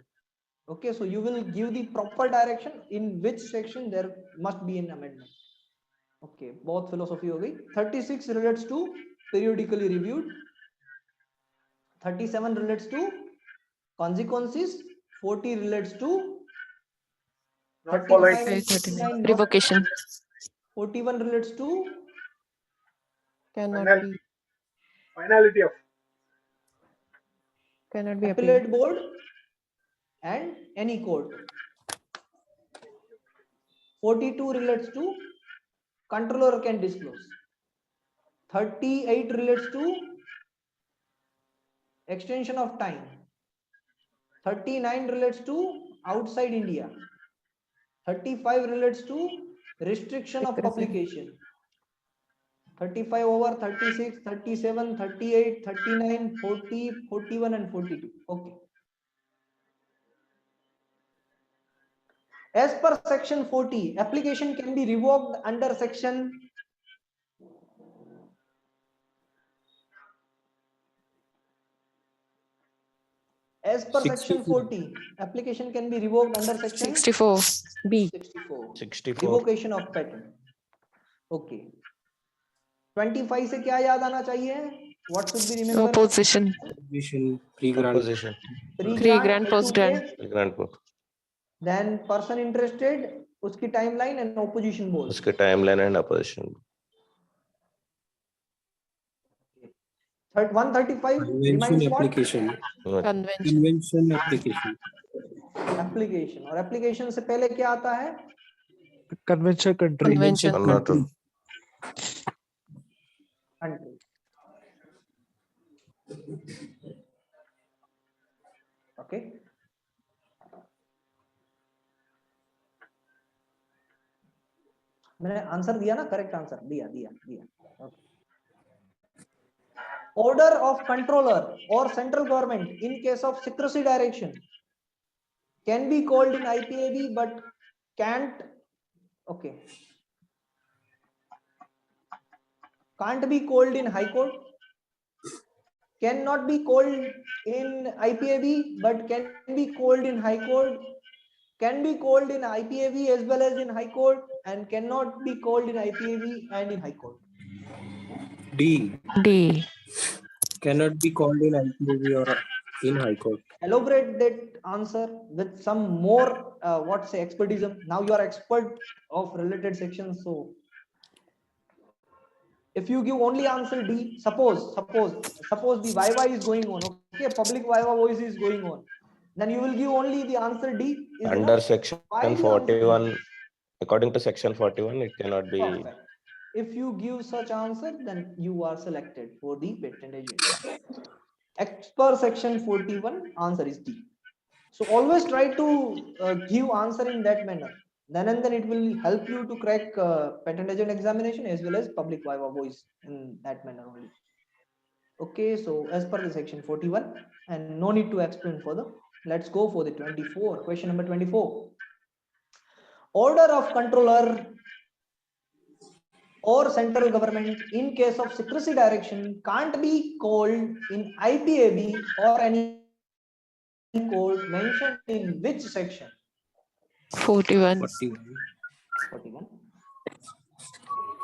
Okay, so you will give the proper direction in which section there must be an amendment. Okay, both philosophy हो गई. 36 relates to periodically reviewed. 37 relates to consequences. 40 relates to Not following. 35 and 39 not. Revocation 41 relates to Cannot Final, be finality of appealed. appellate board and any court. 42 relates to controller can disclose. 38 relates to extension of time. 39 relates to outside India. 35 relates to restriction of Secrecy. publication. 35 over 36, 37, 38, 39, 40, 41 and 42. Okay. As per section 40, application can be revoked under section as per section 40, application can be revoked under section 64 B 64. 64. Revocation of patent. Okay. 25 से क्या याद आना चाहिए? What should be remembered? opposition Pre-grant. Opposition. pre-grant post-grant Grant book. Then person interested, उसकी timeline and opposition board. उसके timeline and opposition. 135 Convention reminds what? application. convention Convention application. Application. और application से पहले क्या आता है? Convention country. convention I'm not Country. Okay. मैंने answer दिया ना, करेक्ट आंसर दिया. Order of controller or central government in case of secrecy direction can be called in IPAB but can't be called in High Court, cannot be called in IPAB but can be called in High Court, can be called in IPAB as well as in High Court, and cannot be called in IPAB and in High Court. D. D Cannot be called in IPAB or in High Court. Elaborate that answer with some more expertism. Now you are expert of related sections, so if you give only answer D, suppose the VIVA is going on, okay, public VIVA voice is going on, then you will give only the answer D. Is under enough? section Why the 41. answer? According to section 41, it cannot be. Perfect. If you give such answer, then you are selected for the patent agent. As per section 41, answer is D. So always try to give answer in that manner. Then and then it will help you to crack patent agent examination as well as public VIVA voice in that manner only. Okay, so as per the section 41, and no need to explain further. Let's go for the 24. Question number 24. Order of controller or central government in case of secrecy direction can't be called in IPAB or any code mentioned in which section? 41. 41. 41.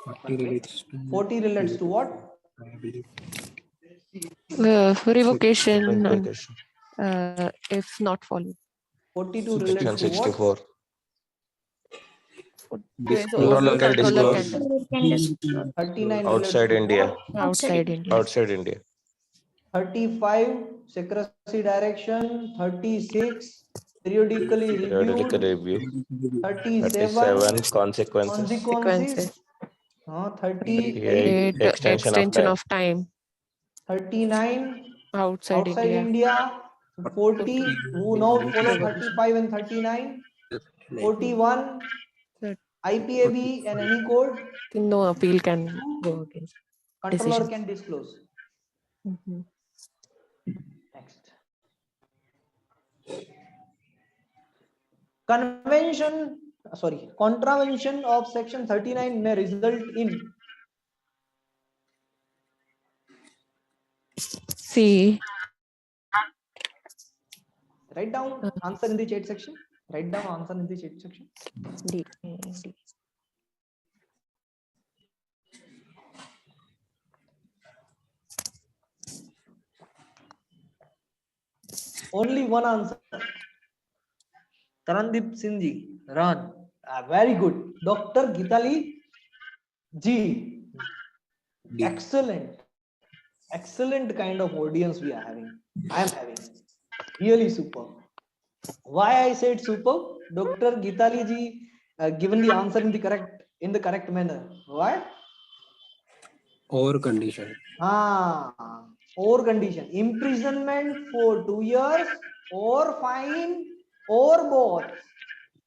40 relates to 40 relates to what? I believe. Revocation and Revocation. if not followed. 42 Section relates to what? 64. Disclosure Controller disclose. can disclose 39 Outside relates to India. what? outside India. Outside India. 35 secrecy direction, 36 periodically Periodical reviewed, review. 37 37 consequences. consequences, 38 38 extension of time. of time 39 outside outside India. India, 40 who now follow 35 and 39, 41 IPAB and any code No appeal can go against. controller Decisions. can disclose. Mhm. Next. Contravention of section 39 may result in C. write down answer in the chat section. Write down answer in the chat section. D. Only one answer. Tarandeep Singh ji, run. Very good. Dr. Gitali ji. Excellent. Excellent kind of audience we are having. I am having. Really super. Why I said super? Dr. Gitali ji given the answer in the correct manner. Why? Or condition. Or condition. Imprisonment for 2 years or fine or both.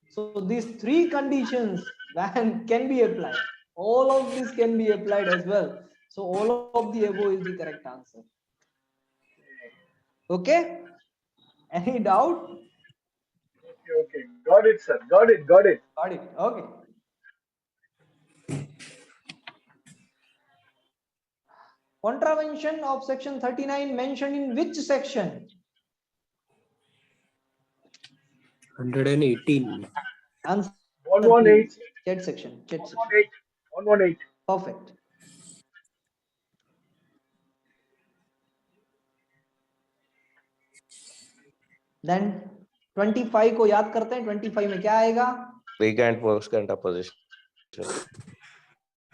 So these three conditions can be applied. All of this can be applied as well. So all of the above is the correct answer. Okay? Any doubt? Okay. Got it, sir. Got it. Got it. Got it. Okay. Contravention of section 39 mentioned in which section? 118. Answer 118. chat section. 118. 118. Perfect. Then 25 को याद करते हैं. 25 में क्या आएगा? Pre-grant, post-grant opposition.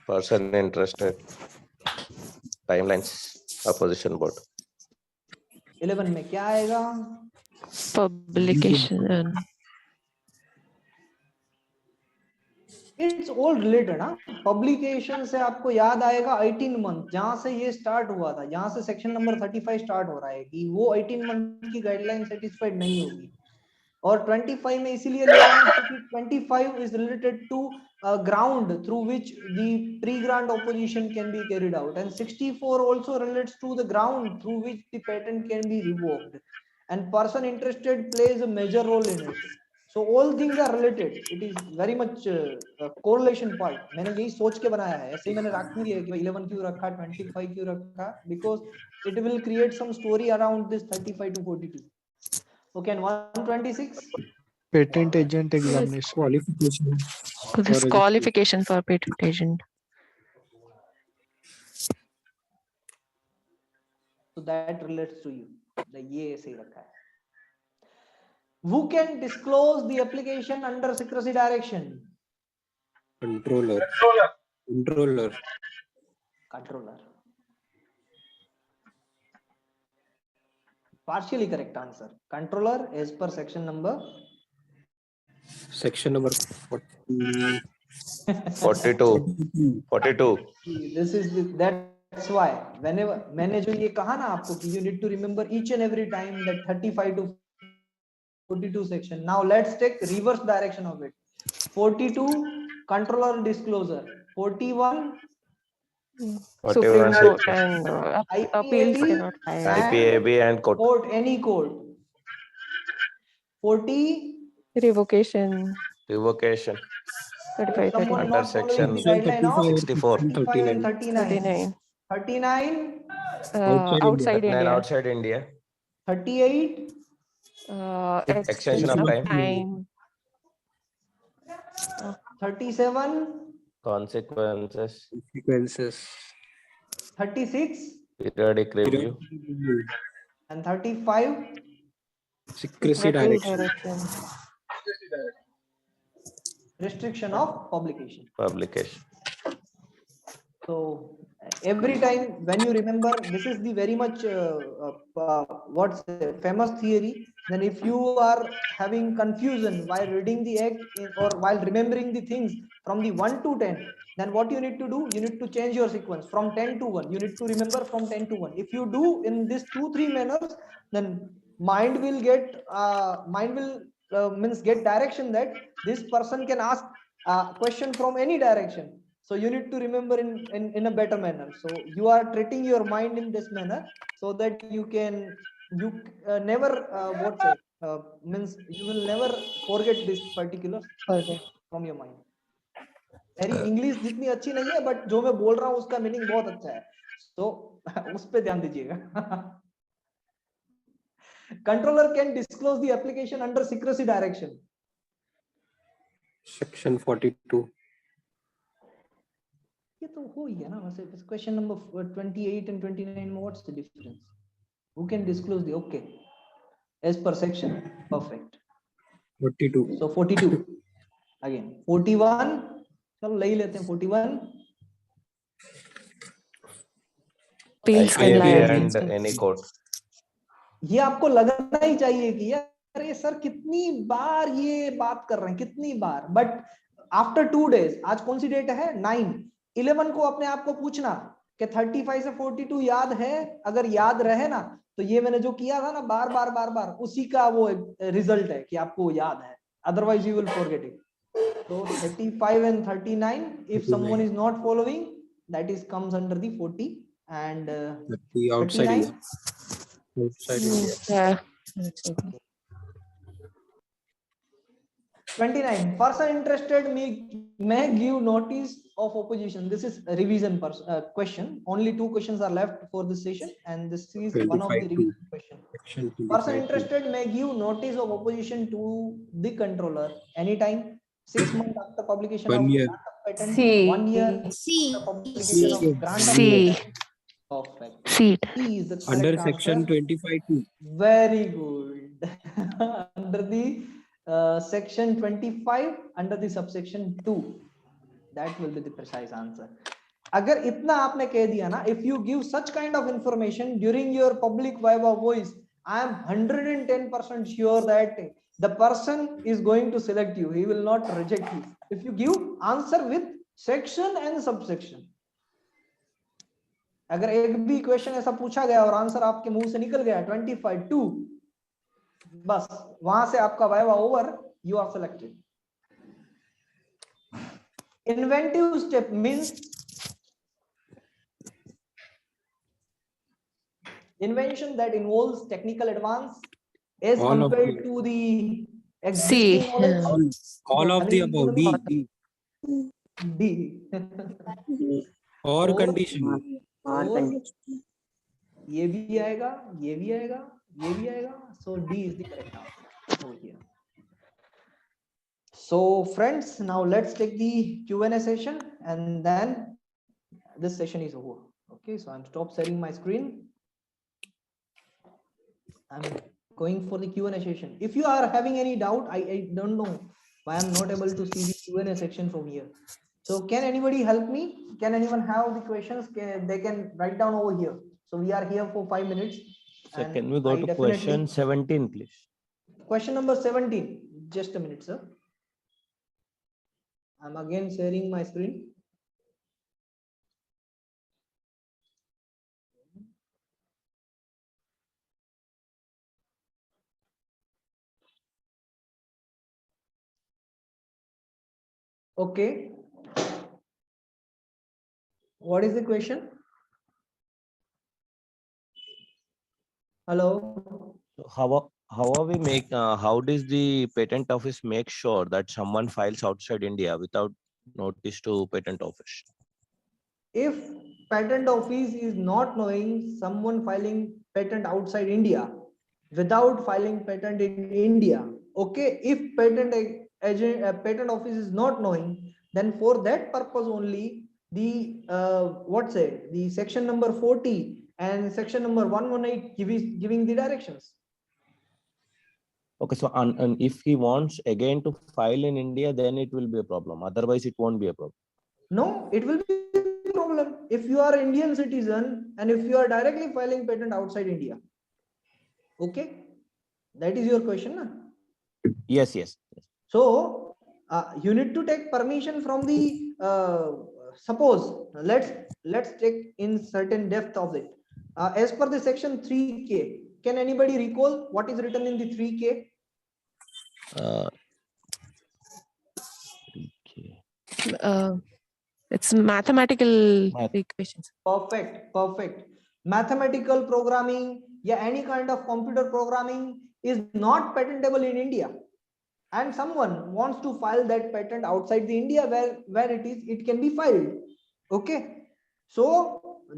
Person interested. Timelines. Opposition board. 11 में क्या आएगा? Publication and It's all related. Publication से आपको याद आएगा 18 month जहां से ये स्टार्ट हुआ था, जहां से सेक्शन नंबर 35 स्टार्ट हो रहा है कि वो 18 month की गाइडलाइन सेटिस्फाइड नहीं होगी. और 25 में इसीलिए लिया है क्योंकि 25 is related to ground through which the pre-grant opposition can be carried out, and 64 also relates to the ground through which the patent can be revoked, and person interested plays a major role in it. So all things are related. It is very much correlation part. मैंने यही सोच के बनाया है, ऐसे ही मैंने रख नहीं दिया कि 11 क्यों रखा, 25 क्यों रखा, because it will create some story around this 35 to 42. Okay, and 126. Patent agent examination. Qualification. this qualification for patent agent. So that relates to you. ये सही रखा है. Who can disclose the application under secrecy direction? Controller. Controller. Controller. Partially correct answer. Controller as per section number. Section number 40. 42. 42. This is that's why whenever मैंने जो ये कहा ना आपको कि you need to remember each and every time that 35 to 42 section. Now let's take reverse direction of it. 42 controller disclosure. 41 Supreme Whatever Court section. and appeals cannot file. IPAB and court. Court, any court. 40 Revocation. Revocation. If someone Under not following the section guideline of 64. 35 and 39. 39. 39, Outside India. Outside Then India. outside India. 38, Extension of time. 37, Consequences. Consequences. 36, Periodic review. and 35. Secrecy direction. Restriction of publication. Publication. So every time when you remember, this is the very much what's a famous theory. Then if you are having confusion while reading the act or while remembering the things from the 1 to 10, then what you need to do, you need to change your sequence from 10 to 1. You need to remember from 10 to 1. If you do in these 2-3 manners, then mind will get means get direction that this person can ask a question from any direction. So you need to remember in a better manner. So you are treating your mind in this manner so that you can never what say means you will never forget this particular from your mind. मेरी English जितनी अच्छी नहीं है but जो मैं बोल रहा हूँ उसका मीनिंग बहुत अच्छा है. So उस पे ध्यान दीजिएगा. Controller can disclose the application under secrecy direction. Section 42. ये तो हो ही है ना वैसे. Question number 28 and 29. What's the difference? Who can disclose the okay as per section? Perfect. 42. So 42 again. 41 चलो ले ही लेते हैं. 41 Appeals and IPAB liabilities. and any court. ये आपको लगना ही चाहिए कि यार ये सर कितनी बार ये बात कर रहे हैं, कितनी बार. बट आफ्टर 2 days, आज कौन सी डेट है? 9. 11 को अपने आप को पूछना कि 35 से 42 याद है. अगर याद रहे ना तो ये मैंने जो किया था ना बार बार उसी का वो रिजल्ट है कि आपको याद है. Otherwise you will forget it. So 35 and 39, if someone is not following, that is comes under the 40 and The outside 39. India. Outside India. Yeah. 29. Person interested may give notice of opposition. This is a revision question. Only 2 questions are left for this session, and this is one of the 25 revision question. Section Person 25. interested may give notice of opposition to the controller anytime. 6 months after publication 1 of year. grant of patent. C. 1 year after publication of grant of C. patent. Perfect. Seat. C is the correct Under answer. section 25(2). Very good. Under the section 25 under the subsection 2, that will be the precise answer. अगर इतना आपने कह दिया ना, if you give such kind of information during your public viva voice, I am 110% sure that the person is going to select you. He will not reject you if you give answer with section and subsection. अगर एक भी question ऐसा पूछा गया और answer आपके मुंह से निकल गया 25(2), बस वहां से आपका viva over. You are selected. Inventive step means invention that involves technical advance as All of compared the- to the existing knowledge. All of the above. D. D. Or Or- condition. और ये भी आएगा, ये भी आएगा, ये भी आएगा. So D is the correct answer over here. So friends, now let's take the Q&A session and then this session is over. Okay, so I'm stop sharing my screen. I'm going for the Q&A session. If you are having any doubt, I don't know why I'm not able to see the Q&A section from here. So can anybody help me? Can anyone have the questions? They can write down over here. So we are here for 5 minutes. So and can we go I to definitely- question 17, please? Question number 17. Just a minute, sir. I'm again sharing my screen. Okay. What is the question? Hello. So how are we how does the patent office make sure that someone files outside India without notice to patent office. If patent office is not knowing someone filing patent outside India without filing patent in India, okay, if patent office is not knowing, then for that purpose only the the section number 40 and section number 118 giving the directions. Okay, so and if he wants again to file in India, then it will be a problem. Otherwise, it won't be a problem. No, it will be a problem if you are Indian citizen and if you are directly filing patent outside India. Okay, that is your question, na? Yes, yes. So you need to take permission from the suppose let's take in certain depth of it. As per the section 3K, can anybody recall what is written in the 3K? Okay. It's mathematical equations. Perfect. Mathematical programming, yeah, any kind of computer programming is not patentable in India, and someone wants to file that patent outside the India where it can be filed. Okay, so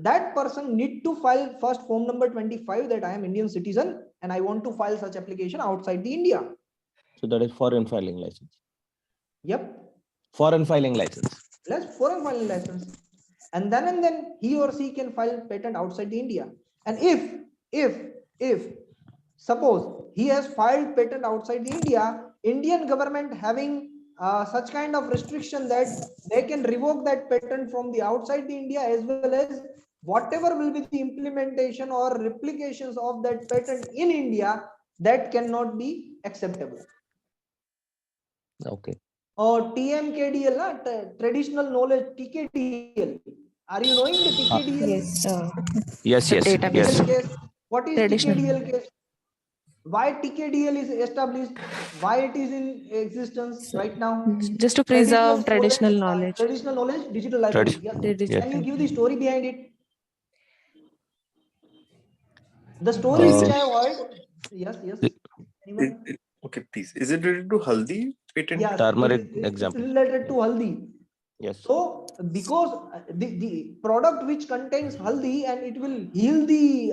that person need to file first form number 25 that I am Indian citizen and I want to file such application outside the India. So that is foreign filing license. Yep. Foreign filing license. Let's foreign filing license, and then he or she can file patent outside the India. And if suppose he has filed patent outside the India, Indian government having such kind of restriction that they can revoke that patent from the outside the India, as well as whatever will be the implementation or replications of that patent in India, that cannot be acceptable. Okay. Or TMKDL, traditional knowledge, TKDL. Are you knowing the TKDL? Yes. Yes. Database. Case. What is Traditional. TKDL case? Why TKDL is established? Why it is in existence right now? Just to preserve traditional knowledge. Traditional knowledge, digital library. Yes. Can you give the story behind it? The story which I have heard. Yes. Anyone? Okay, please. Is it related to Haldi patent? Yes, Turmeric it's example. related to haldi. Yes. So because the product which contains haldi and it will heal the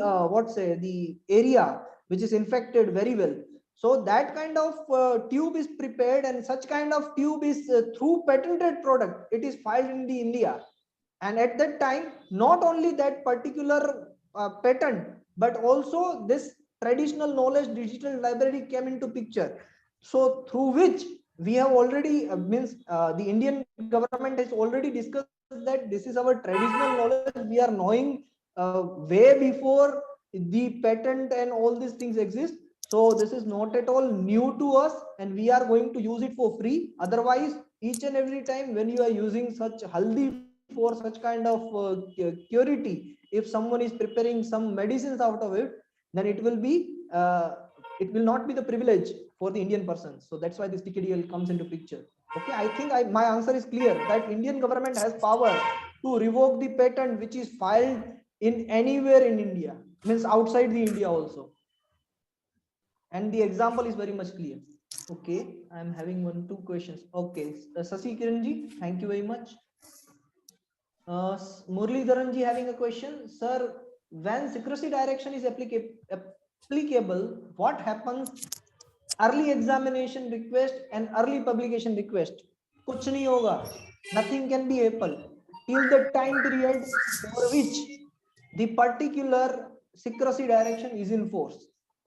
the area which is infected very well. So that kind of tube is prepared, and such kind of tube is through patented product. It is filed in the India, and at that time not only that particular patent, but also this traditional knowledge digital library came into picture. So through which we have already the Indian government has already discussed that this is our traditional knowledge, we are knowing way before the patent and all these things exist. So this is not at all new to us, and we are going to use it for free. Otherwise, each and every time when you are using such haldi for such kind of purity, if someone is preparing some medicines out of it, then it will not be the privilege for the Indian person. So that's why this TKDL comes into picture. Okay, I think my answer is clear that Indian government has power to revoke the patent which is filed in anywhere in India, means outside the India also. And the example is very much clear. Okay, I am having 2 questions. Okay, Sasi Kiranji, thank you very much. Muralidharanji having a question. Sir, when secrecy direction is applicable, what happens early examination request and early publication request? Kuch nahi hoga. Nothing can be able till the time period for which the particular secrecy direction is in force.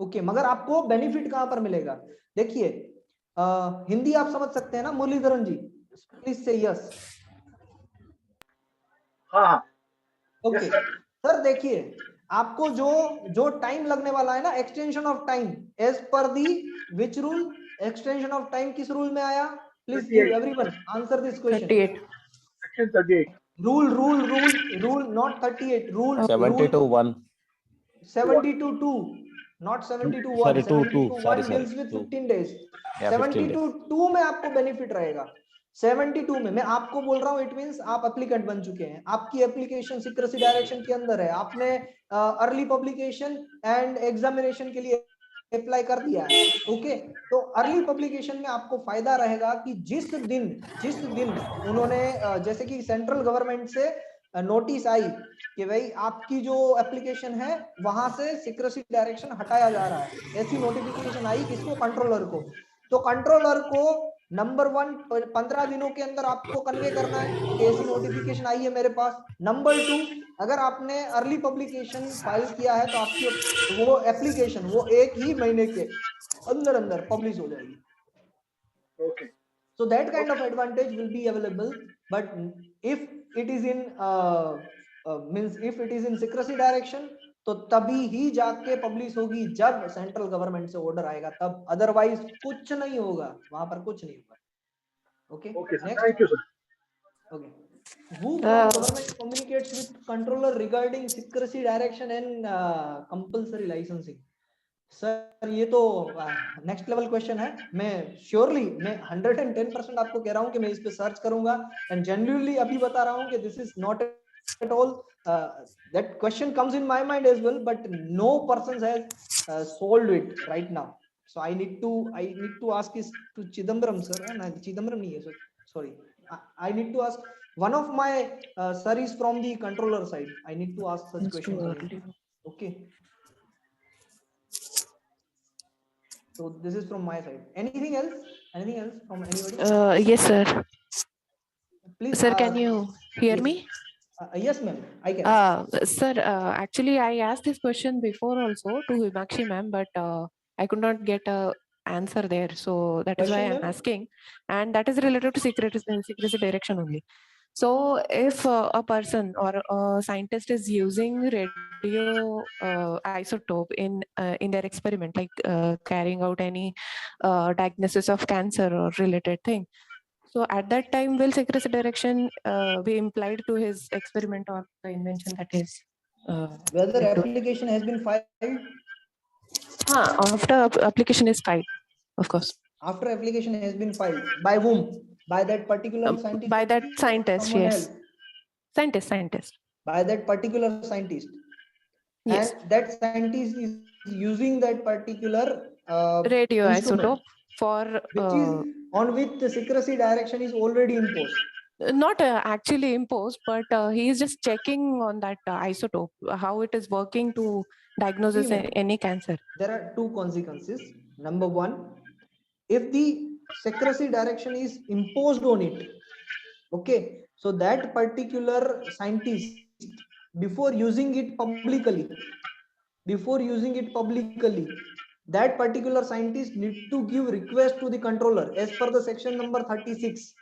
Okay, मगर आपको benefit कहां पर मिलेगा? देखिए हिंदी आप समझ सकते हैं ना मुरलीधरन जी? प्लीज से यस. हाँ. ओके सर, देखिए आपको जो टाइम लगने वाला है ना, extension of time as per the which rule, extension of time किस रूल में आया? Please give everyone answer this question. 38. Section 38. Rule, not 38. Rule 72-1. 72-2, not 72-1. Sorry, 72-1 sorry. deals with 15 days. Yeah, 72-2 में आपको बेनिफिट रहेगा. 72 में मैं आपको बोल रहा हूं, इट मींस आप एप्लीकेंट बन चुके हैं, आपकी एप्लीकेशन सिक्रेसी डायरेक्शन के अंदर है, आपने अर्ली पब्लिकेशन एंड एग्जामिनेशन के लिए अप्लाई कर दिया है, ओके, तो अर्ली पब्लिकेशन में आपको फायदा रहेगा कि जिस दिन उन्होंने जैसे कि सेंट्रल गवर्नमेंट से नोटिस आई कि भाई आपकी जो एप्लीकेशन है वहां से सीक्रेसी डायरेक्शन हटाया जा रहा है, ऐसी नोटिफिकेशन आई किसको, कंट्रोलर को, तो कंट्रोलर को नंबर 1 15 दिनों के अंदर आपको कन्वे करना है कि ऐसी नोटिफिकेशन आई है मेरे पास। नंबर 2, अगर आपने अर्ली पब्लिकेशन फाइल किया है तो आपकी वो एप्लीकेशन वो 1 ही महीने के अंदर अंदर पब्लिश हो जाएगी। Okay. So that kind of advantage will be available, but if it is in means if it is in secrecy direction तो तभी ही जाके पब्लिश होगी जब सेंट्रल गवर्नमेंट से ऑर्डर आएगा तब, अदरवाइज कुछ नहीं होगा वहां पर, कुछ नहीं होगा। Okay, Okay, sir. Next. Thank you, sir. Okay, who from government communicates with controller regarding secrecy direction and compulsory licensing? Sir ये तो नेक्स्ट लेवल क्वेश्चन है, मैं श्योरली मैं 110% आपको कह रहा हूं कि मैं इस पे सर्च करूंगा एंड जेन्युइनली अभी बता रहा हूं कि this is not at all that question comes in my mind as well, but no person has solved it right now, so I need to ask is to Chidambaram sir, है ना, चिदम्बरम नहीं है, sorry, I need to ask one of my sir is from the controller side, I need to ask such question to him. Okay, so this is from my side. Anything else from anybody? Yes, sir. Please, Sir, can you hear yes. me? Yes, ma'am, I can. Sir, actually, I asked this question before also to Himakshi ma'am, but I could not get a answer there. So that is why Question, I'm ma'am? asking. And that is related to secrecy direction only. So if a person or a scientist is using radio isotope in their experiment, like carrying out any diagnosis of cancer or related thing, so at that time, will secrecy direction be implied to his experiment or the invention that is? Whether application has been filed? After application is filed, of course. After application has been filed, by whom? By that particular scientist? By that scientist, someone yes. else? Scientist. By that particular scientist? Yes. And that scientist is using that particular radio instrument, isotope for which is on which the secrecy direction is already imposed. Not actually imposed, but he is just checking on that isotope, how it is working to diagnose any cancer. There are two consequences. Number 1, if the secrecy direction is imposed on it, okay, so that particular scientist, before using it publicly, that particular scientist need to give request to the controller as per the section number 36.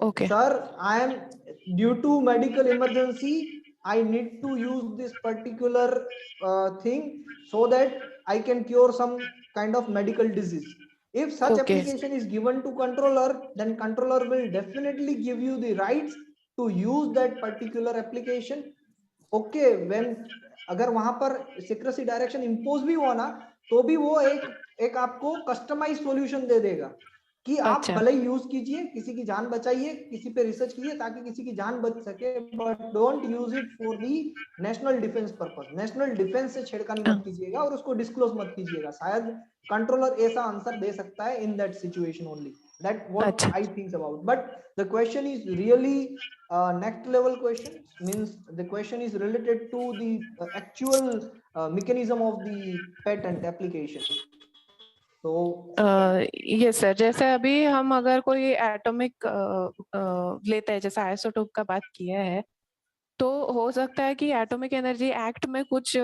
Okay. Sir, I am due to medical emergency, I need to use this particular thing so that I can cure some kind of medical disease. If such application is given to controller, then controller will definitely give you the rights to use that particular application. Okay, when अगर वहां पर secrecy direction impose भी हुआ ना तो भी वो एक आपको कस्टमाइज सॉल्यूशन दे देगा कि आप भले ही यूज कीजिए, किसी की जान बचाइए, किसी पे रिसर्च कीजिए ताकि किसी की जान बच सके, but don't use it for the national defence purpose. National defence से छेड़खानी मत कीजिएगा और उसको डिस्क्लोज मत कीजिएगा। शायद कंट्रोलर ऐसा आंसर दे सकता है in that situation only. That what I think about, but the question is really next level question, means the question is related to the actual mechanism of the patent application. So yes sir, जैसे अभी हम अगर कोई atomic लेते हैं, जैसे isotope का बात किया है, तो हो सकता है कि एटॉमिक एनर्जी एक्ट में कुछ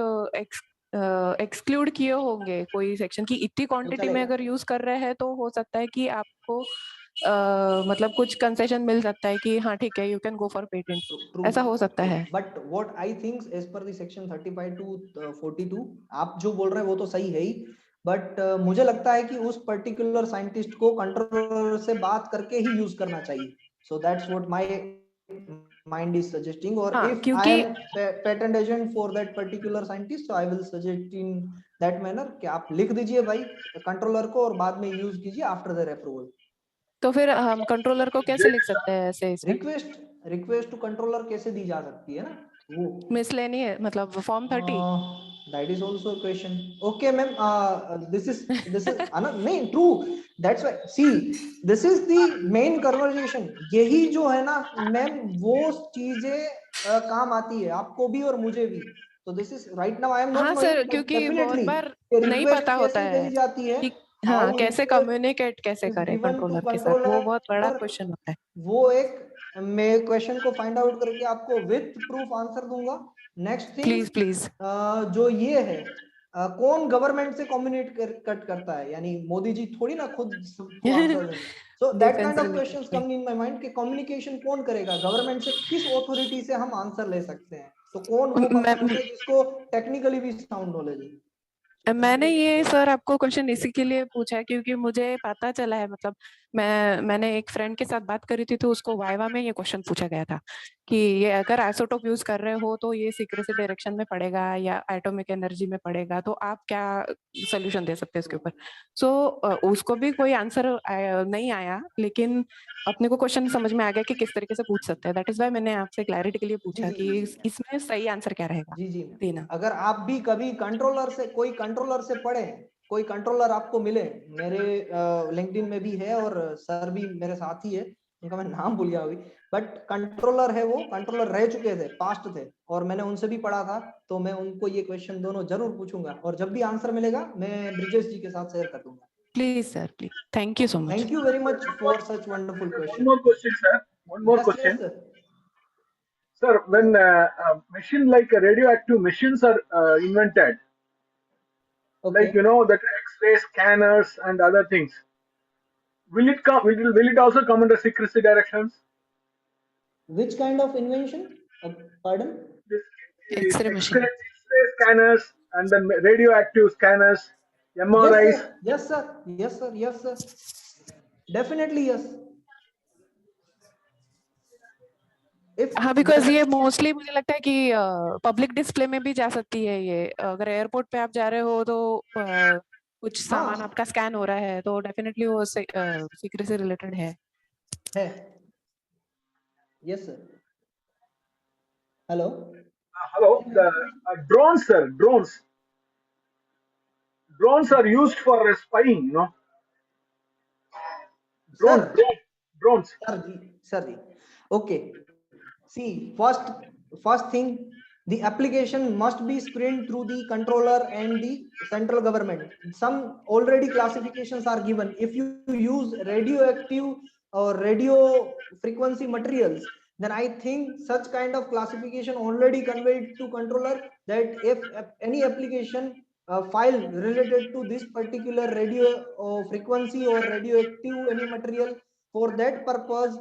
एक्सक्लूड किए होंगे कोई सेक्शन की, इतनी क्वांटिटी में अगर यूज कर रहे हैं तो हो सकता है कि आपको मतलब कुछ कंसेशन मिल सकता है कि हाँ ठीक है, you can go for patent, ऐसा हो सकता है। But what I think as per the section 35 to 42 आप जो बोल रहे हैं वो तो सही है ही, बट मुझे लगता है कि उस पर्टिकुलर साइंटिस्ट को कंट्रोलर से बात करके ही यूज करना चाहिए। So that's what my mind is suggesting, or if I am patent agent for that particular scientist, so I will suggest in that manner कि आप लिख दीजिए भाई कंट्रोलर को और बाद में यूज कीजिए आफ्टर देयर अप्रूवल। तो फिर हम कंट्रोलर को कैसे लिख सकते हैं ऐसे इसमें? रिक्वेस्ट टू कंट्रोलर कैसे दी जा सकती है ना, वो मिसलेनी है मतलब form 30 that is also a question. Okay ma'am, this is नहीं true, that's why see this is the main conversation. यही जो है ना मैम वो चीजें काम आती है आपको भी और मुझे भी. So this is right now I am not हाँ knowing, सर, but क्योंकि बहुत definitely बार ये नहीं request पता होता कैसे है करी जाती है, कि how हाँ कैसे request कम्युनिकेट कैसे is करें given to कंट्रोलर के साथ, controller. वो बहुत बड़ा क्वेश्चन होता है. वो एक मैं क्वेश्चन को फाइंड आउट करके आपको विथ प्रूफ आंसर दूंगा. Next thing, please please. जो ये है कौन गवर्नमेंट से कम्युनिकेट कट करता है, यानी मोदी जी थोड़ी ना खुद सबको आंसर देंगे. So that kind defence of questions come in my mind कि कम्युनिकेशन कौन करेगा गवर्नमेंट से, किस अथॉरिटी से हम आंसर ले सकते हैं. तो कौन वो पर्सन है जिसको टेक्निकली भी साउंड नॉलेज है. मैंने ये सर आपको क्वेश्चन इसी के लिए पूछा क्योंकि मुझे पता चला है, मतलब मैंने एक फ्रेंड के साथ बात करी थी तो उसको वाइवा में ये क्वेश्चन पूछा गया था कि ये अगर आइसोटोप यूज कर रहे हो तो ये सीक्रेसी डायरेक्शन में पड़ेगा या एटॉमिक एनर्जी में पड़ेगा, तो आप क्या सोल्यूशन दे सकते हैं इसके ऊपर. सो उसको भी कोई आंसर नहीं आया, लेकिन अपने को क्वेश्चन समझ में आ गया कि किस तरीके से पूछ सकते हैं. दैट इज वाई मैंने आपसे क्लैरिटी के लिए पूछा कि इसमें सही आंसर क्या रहेगा जी जी देना. अगर आप भी कभी कंट्रोलर से कोई कंट्रोलर से पढ़े, कोई कंट्रोलर आपको मिले, मेरे लिंक्डइन में भी है और सर भी मेरे साथ ही है, उनका मैं नाम भूल गया अभी, बट कंट्रोलर है, वो कंट्रोलर रह चुके थे, पास्ट थे, और मैंने उनसे भी पढ़ा था, तो मैं उनको ये क्वेश्चन दोनों जरूर पूछूंगा और जब भी आंसर मिलेगा मैं ब्रिजेश जी के साथ शेयर कर दूंगा. Please sir, please. Thank you so much. Thank you very much for such wonderful One question. more question, sir. One more yes question. Sir. Sir, when machine like radioactive machines are invented, like Okay. that X-ray scanners and other things, will it come? Will it also come under secrecy directions? Which kind of invention? Pardon? This X-ray X-ray, machine. X-ray scanners and then radioactive scanners, Yes MRIs. sir. Yes sir. Yes sir. Yes sir. Definitely yes. If हाँ, because ये mostly मुझे लगता है कि public display में भी जा सकती है ये. अगर एयरपोर्ट पे आप जा रहे हो तो कुछ सामान हाँ आपका स्कैन हो रहा है तो डेफिनेटली वो सीक्रेसी रिलेटेड है. Yes sir. Hello. Hello, the drones, sir. Drones are used for spying. Sir. Drones. Sir ji. Okay. See, first thing, the application must be screened through the controller and the central government. Some already classifications are given. If you use radioactive or radio frequency materials, then I think such kind of classification already conveyed to controller that if any application file related to this particular radio frequency or radioactive any material, for that purpose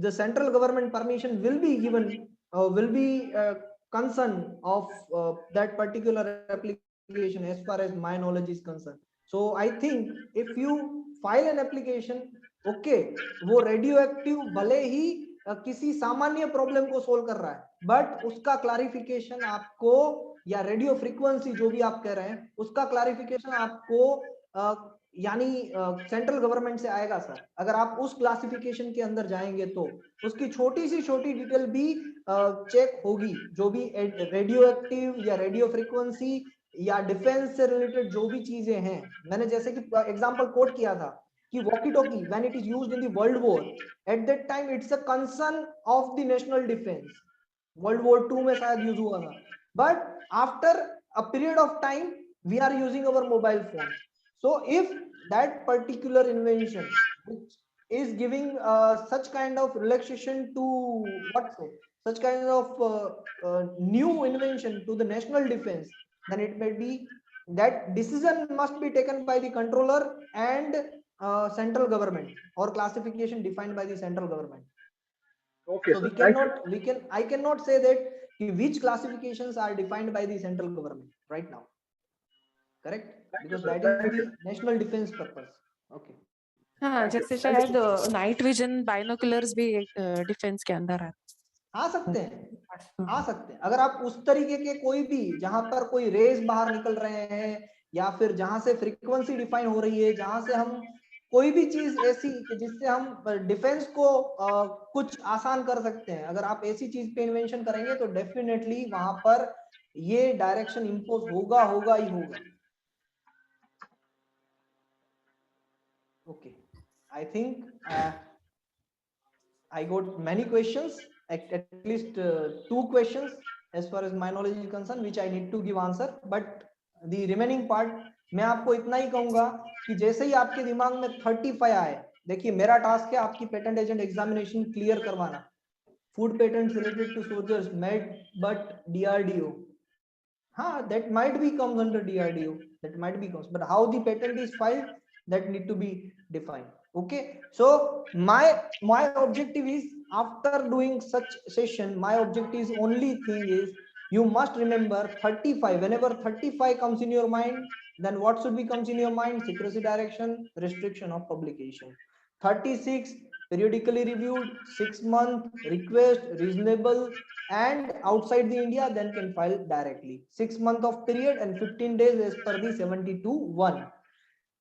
the central government permission will be given, will be concern of that particular application as far as my knowledge is concerned. So I think if you file an application, okay, वो radioactive भले ही किसी सामान्य problem को solve कर रहा है, but उसका clarification आपको, या रेडियो फ्रीक्वेंसी जो भी आप कह रहे हैं उसका क्लैरिफिकेशन आपको यानी सेंट्रल गवर्नमेंट से आएगा सर. अगर आप उस क्लासिफिकेशन के अंदर जाएंगे तो उसकी छोटी सी छोटी डिटेल भी चेक होगी, जो भी रेडियो एक्टिव या रेडियो फ्रीक्वेंसी या डिफेंस से रिलेटेड जो भी चीजें हैं. मैंने जैसे कि एग्जांपल कोट किया था कि walkie talkie when it is used in the world war, at that time it's a concern of the national defence. World war 2 में शायद यूज हुआ था, but after a period of time we are using our mobile phone. So if that particular invention which is giving such kind of relaxation to what say, such kind of new invention to the national defense, then it may be that decision must be taken by the controller and central government, or classification defined by the central government. Okay, So sir. Thank you. I cannot say that which classifications are defined by the central government right now. Correct? Thank you, Because sir. that is Thank the you. national defense purpose. Okay. हाँ, Thank you. जैसे शायद night vision binoculars भी defence के अंदर आ सकते हैं, आ सकते हैं. अगर आप उस तरीके के कोई भी, जहां पर कोई रेज बाहर निकल रहे हैं, या फिर जहां से फ्रीक्वेंसी डिफाइन हो रही है, जहां से हम कोई भी चीज ऐसी जिससे हम डिफेंस को कुछ आसान कर सकते हैं, अगर आप ऐसी चीज पे इन्वेंशन करेंगे तो डेफिनेटली वहां पर ये डायरेक्शन इंपोज होगा ही होगा. Okay, I think I got many questions, at least 2 questions as far as my knowledge is concerned, which I need to give answer. But the remaining part, मैं आपको इतना ही कहूंगा कि जैसे ही आपके दिमाग में 35 आए, देखिए मेरा टास्क है आपकी पेटेंट एजेंट एग्जामिनेशन क्लियर करवाना. Food patents related to soldiers made but DRDO. That might be comes under DRDO. That might be comes, but how the patent is filed, that need to be defined. Okay, so my objective is, after doing such session, my objective is only thing is, you must remember 35. Whenever 35 comes in your mind, then what should be comes in your mind? Secrecy direction, restriction of publication. 36, periodically reviewed, 6 month, request, reasonable, and outside the India, then can file directly. 6 months of period and 15 days as per the 72(1).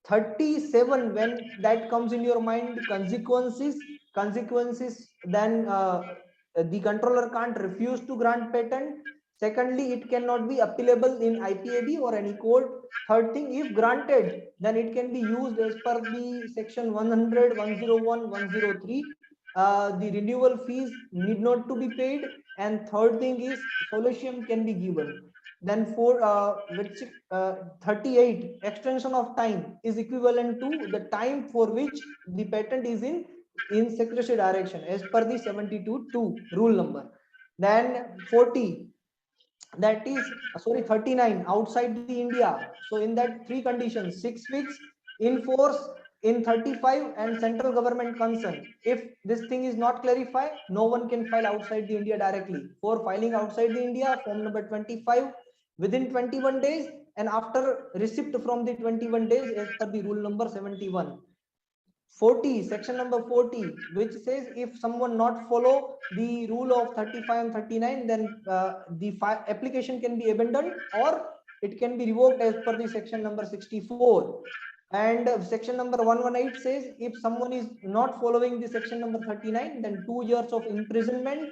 37, when that comes in your mind, consequences, then the controller can't refuse to grant patent. Secondly, it cannot be appealable in IPAB or any court. Third thing, if granted, then it can be used as per the section 100, 101, 103. The renewal fees need not to be paid. And third thing is, solution can be given. Then for 38, extension of time is equivalent to the time for which the patent is in secrecy direction as per the 72(2) rule number. Then 40, that is 39, outside the India. So in that 3 conditions, 6 weeks in force in 35, and central government concern. If this thing is not clarified, no one can file outside the India directly. For filing outside the India, form number 25 within 21 days, and after receipt from the 21 days as per the rule number 71. 40, section number 40, which says if someone not follow the rule of 35 and 39, then the application can be abandoned or it can be revoked as per the section number 64. And section number 118 says if someone is not following the section number 39, then 2 years of imprisonment,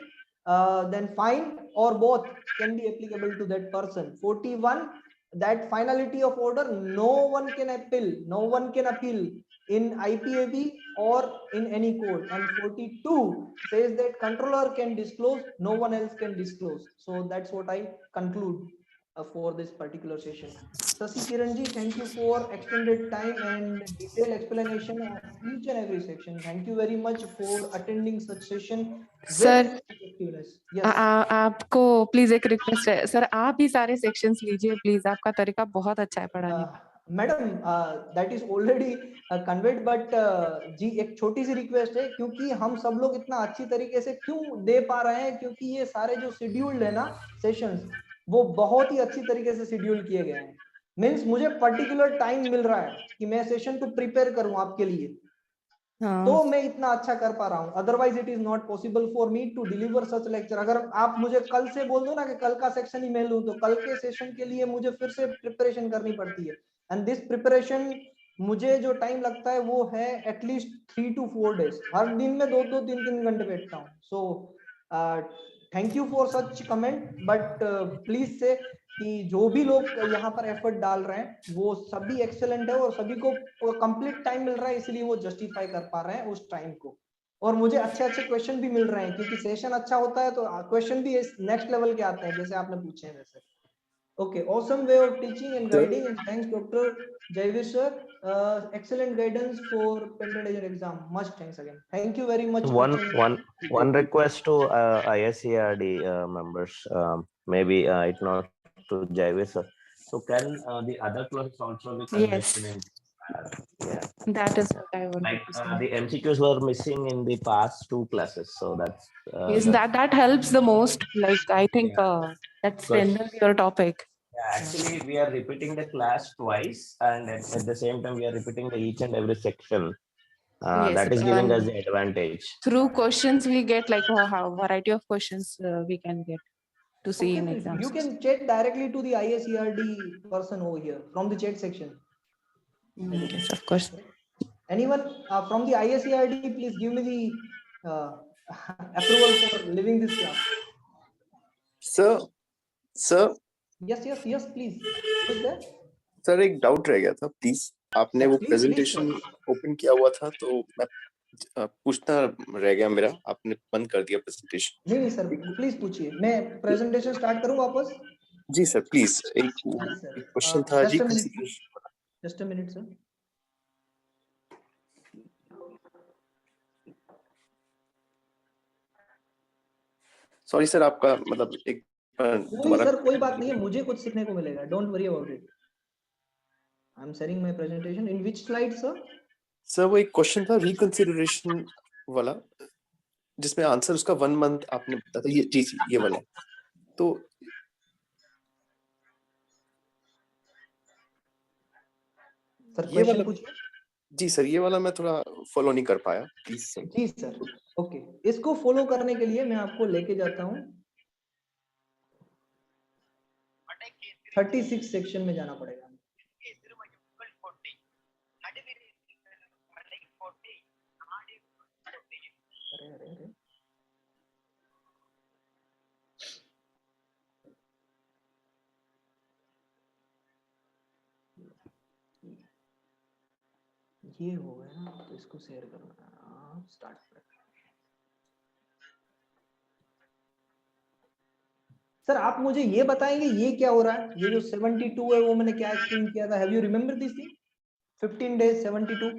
then fine, or both can be applicable to that person. 41, that finality of order, no one can appeal in IPAB or in any court. And 42 says that controller can disclose, no one else can disclose. So that's what I conclude for this particular session. Sasi Kiranji, thank you for extended time and detailed explanation of each and every section. Thank you very much for attending such session with sir effectiveness. Yes. आपको please एक request है sir, आप ही सारे sections लीजिए please, आपका तरीका बहुत अच्छा है पढ़ाने का. Madam, that is already conveyed, but जी एक छोटी सी रिक्वेस्ट है, क्योंकि हम सब लोग इतना अच्छी तरीके से क्यों दे पा रहे हैं, क्योंकि ये सारे जो शेड्यूल्ड है ना सेशंस, वो बहुत ही अच्छी तरीके से शेड्यूल किए गए हैं. मींस मुझे पर्टिकुलर टाइम मिल रहा है कि मैं सेशन को प्रिपेयर करूं आपके लिए, तो मैं इतना अच्छा कर पा रहा हूं. Otherwise it is not possible for me to deliver such lecture. अगर आप मुझे कल से बोल दो ना कि कल का सेक्शन ही मैं लूं, तो कल के सेशन के लिए मुझे फिर से प्रिपरेशन करनी पड़ती है. एंड दिस प्रिपरेशन, मुझे जो टाइम लगता है वो है एटलीस्ट 3 to 4 days. हर दिन में 2-2, 3-3 घंटे बैठता हूँ. So thank you for such comment, but please से कि जो भी लोग यहाँ पर एफर्ट डाल रहे हैं वो सभी एक्सेलेंट है और सभी को कंप्लीट टाइम मिल रहा है, इसलिए वो जस्टिफाई कर पा रहे हैं उस टाइम को. और मुझे अच्छे अच्छे क्वेश्चन भी मिल रहे हैं, क्योंकि सेशन अच्छा होता है तो क्वेश्चन भी नेक्स्ट लेवल के आते हैं, जैसे आपने पूछे हैं वैसे. Okay, awesome way of teaching and guiding, and thanks Dr. Jaivir sir. Excellent guidance for patent agent exam. Much thanks again. Thank you very much. One request to ISCRD members, maybe it's not to Jaivir sir. So can the other classes also be conducted in? Yeah. That is what I wanted Like to say. the MCQs were missing in the past 2 classes, so that's Yes, that helps the most. Like I think that strengthens your topic. Yeah, actually, we are repeating the class twice, and at the same time, we are repeating the each and every section. Yes, that is giving us the advantage. Through questions, we get like how variety of questions we can get to see in exams. You can chat directly to the ISCRD person over here from the chat section. Yes, of course. Anyone from the ISCRD, please give me the approval for leaving this class. Sir, Yes, please. Who is there? Sir एक doubt रह गया था please आपने Sir, वो please, presentation open किया हुआ था तो मैं पूछना रह गया मेरा आपने बंद कर दिया प्रेजेंटेशन नहीं सर, प्लीज पूछिए। मैं प्रेजेंटेशन स्टार्ट करूं वापस? जी सर प्लीज एक क्वेश्चन था reconsideration just a minute sir. Sorry sir आपका मतलब एक कोई सर कोई बात नहीं है, मुझे कुछ सीखने को मिलेगा, don't worry about it. I am sharing my presentation. In which slide sir? Sir वो एक क्वेश्चन था रिकंसीडरेशन वाला जिसमें आंसर उसका 1 मंथ आपने बताया था ये जी ये वाला तो सर ये वाला क्वेश्चन पूछिए। जी सर ये वाला मैं थोड़ा फॉलो नहीं कर पाया प्लीज सर। जी सर, ओके। इसको फॉलो करने के लिए मैं आपको लेके जाता हूं 36 सेक्शन में जाना पड़ेगा। अरे ये हो गया ना, तो इसको शेयर करना। स्टार्ट। सर आप मुझे ये बताएंगे ये क्या हो रहा है? ये जो 72 है वो मैंने क्या एक्सप्लेन किया था? Have you remember this thing? 15 days 72।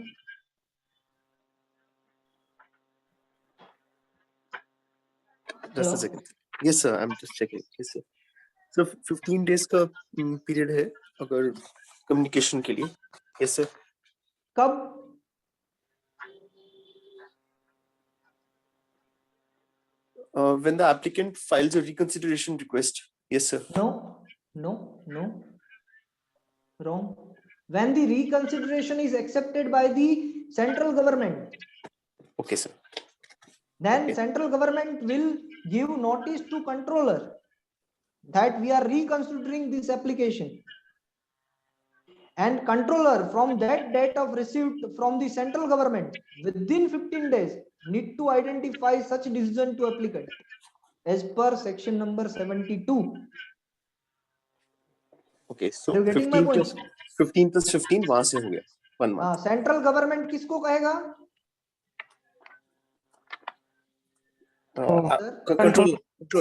Just a second yes sir I am just checking yes sir sir 15 days का पीरियड है अगर कम्युनिकेशन के लिए यस सर कब? when the applicant files a reconsideration request yes sir No, wrong. When the reconsideration is accepted by the central government, okay sir then okay. central government will give notice to controller that we are reconsidering this application, and controller from that date of receipt from the central government within 15 days need to identify such decision to applicant as per section number 72. okay so Are you getting my 15 point? plus 15 plus 15 वहां से हो गया 1 month central government किसको कहेगा?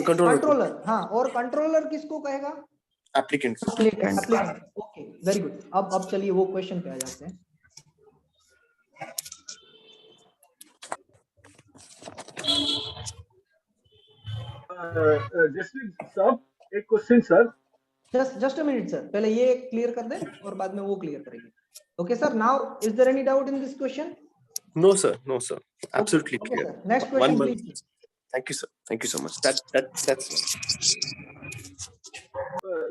Controller. हाँ, और controller किसको कहेगा? Applicant okay, very good. अब चलिए वो क्वेश्चन पे आ जाते हैं। सब एक question sir. Just a minute sir, पहले ये क्लियर कर दें और बाद में वो क्लियर करेंगे। Okay sir, now is there any doubt in this question? no sir absolutely okay, clear sir. Next question 1 month please. thank you sir thank you so much that's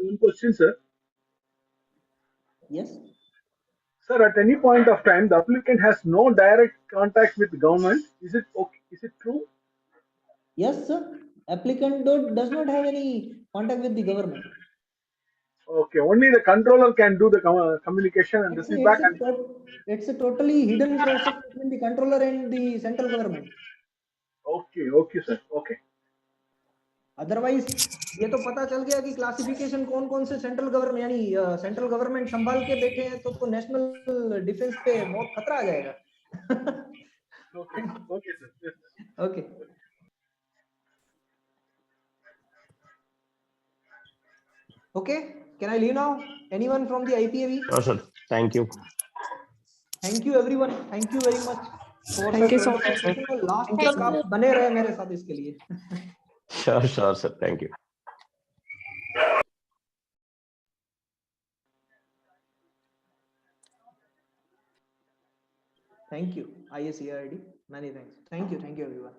one question sir. Yes Sir, at any point of time, the applicant has no direct contact with the government. Is it okay? Is it true? yes sir, applicant does not have any contact with the government. Okay, only the controller can do the communication and receive back. It's a totally hidden process between the controller and the central government. Okay sir, okay. Otherwise ये तो पता चल गया कि classification कौन कौन से central government यानी सेंट्रल गवर्नमेंट संभाल के बैठे हैं तो नेशनल डिफेंस पे बहुत खतरा आ जाएगा। Okay sir. Yes, sir. Okay okay, can I leave now? Anyone from the IPAV? Sure, sir. Thank you. Thank you everyone, thank you very much for Thank such you so much, sir. Wonderful session. Last Thank you, तक आप बने रहे मेरे साथ इसके लिए। Sure, sir. Thank you. Thank you ISERD, many thanks. Thank you everyone.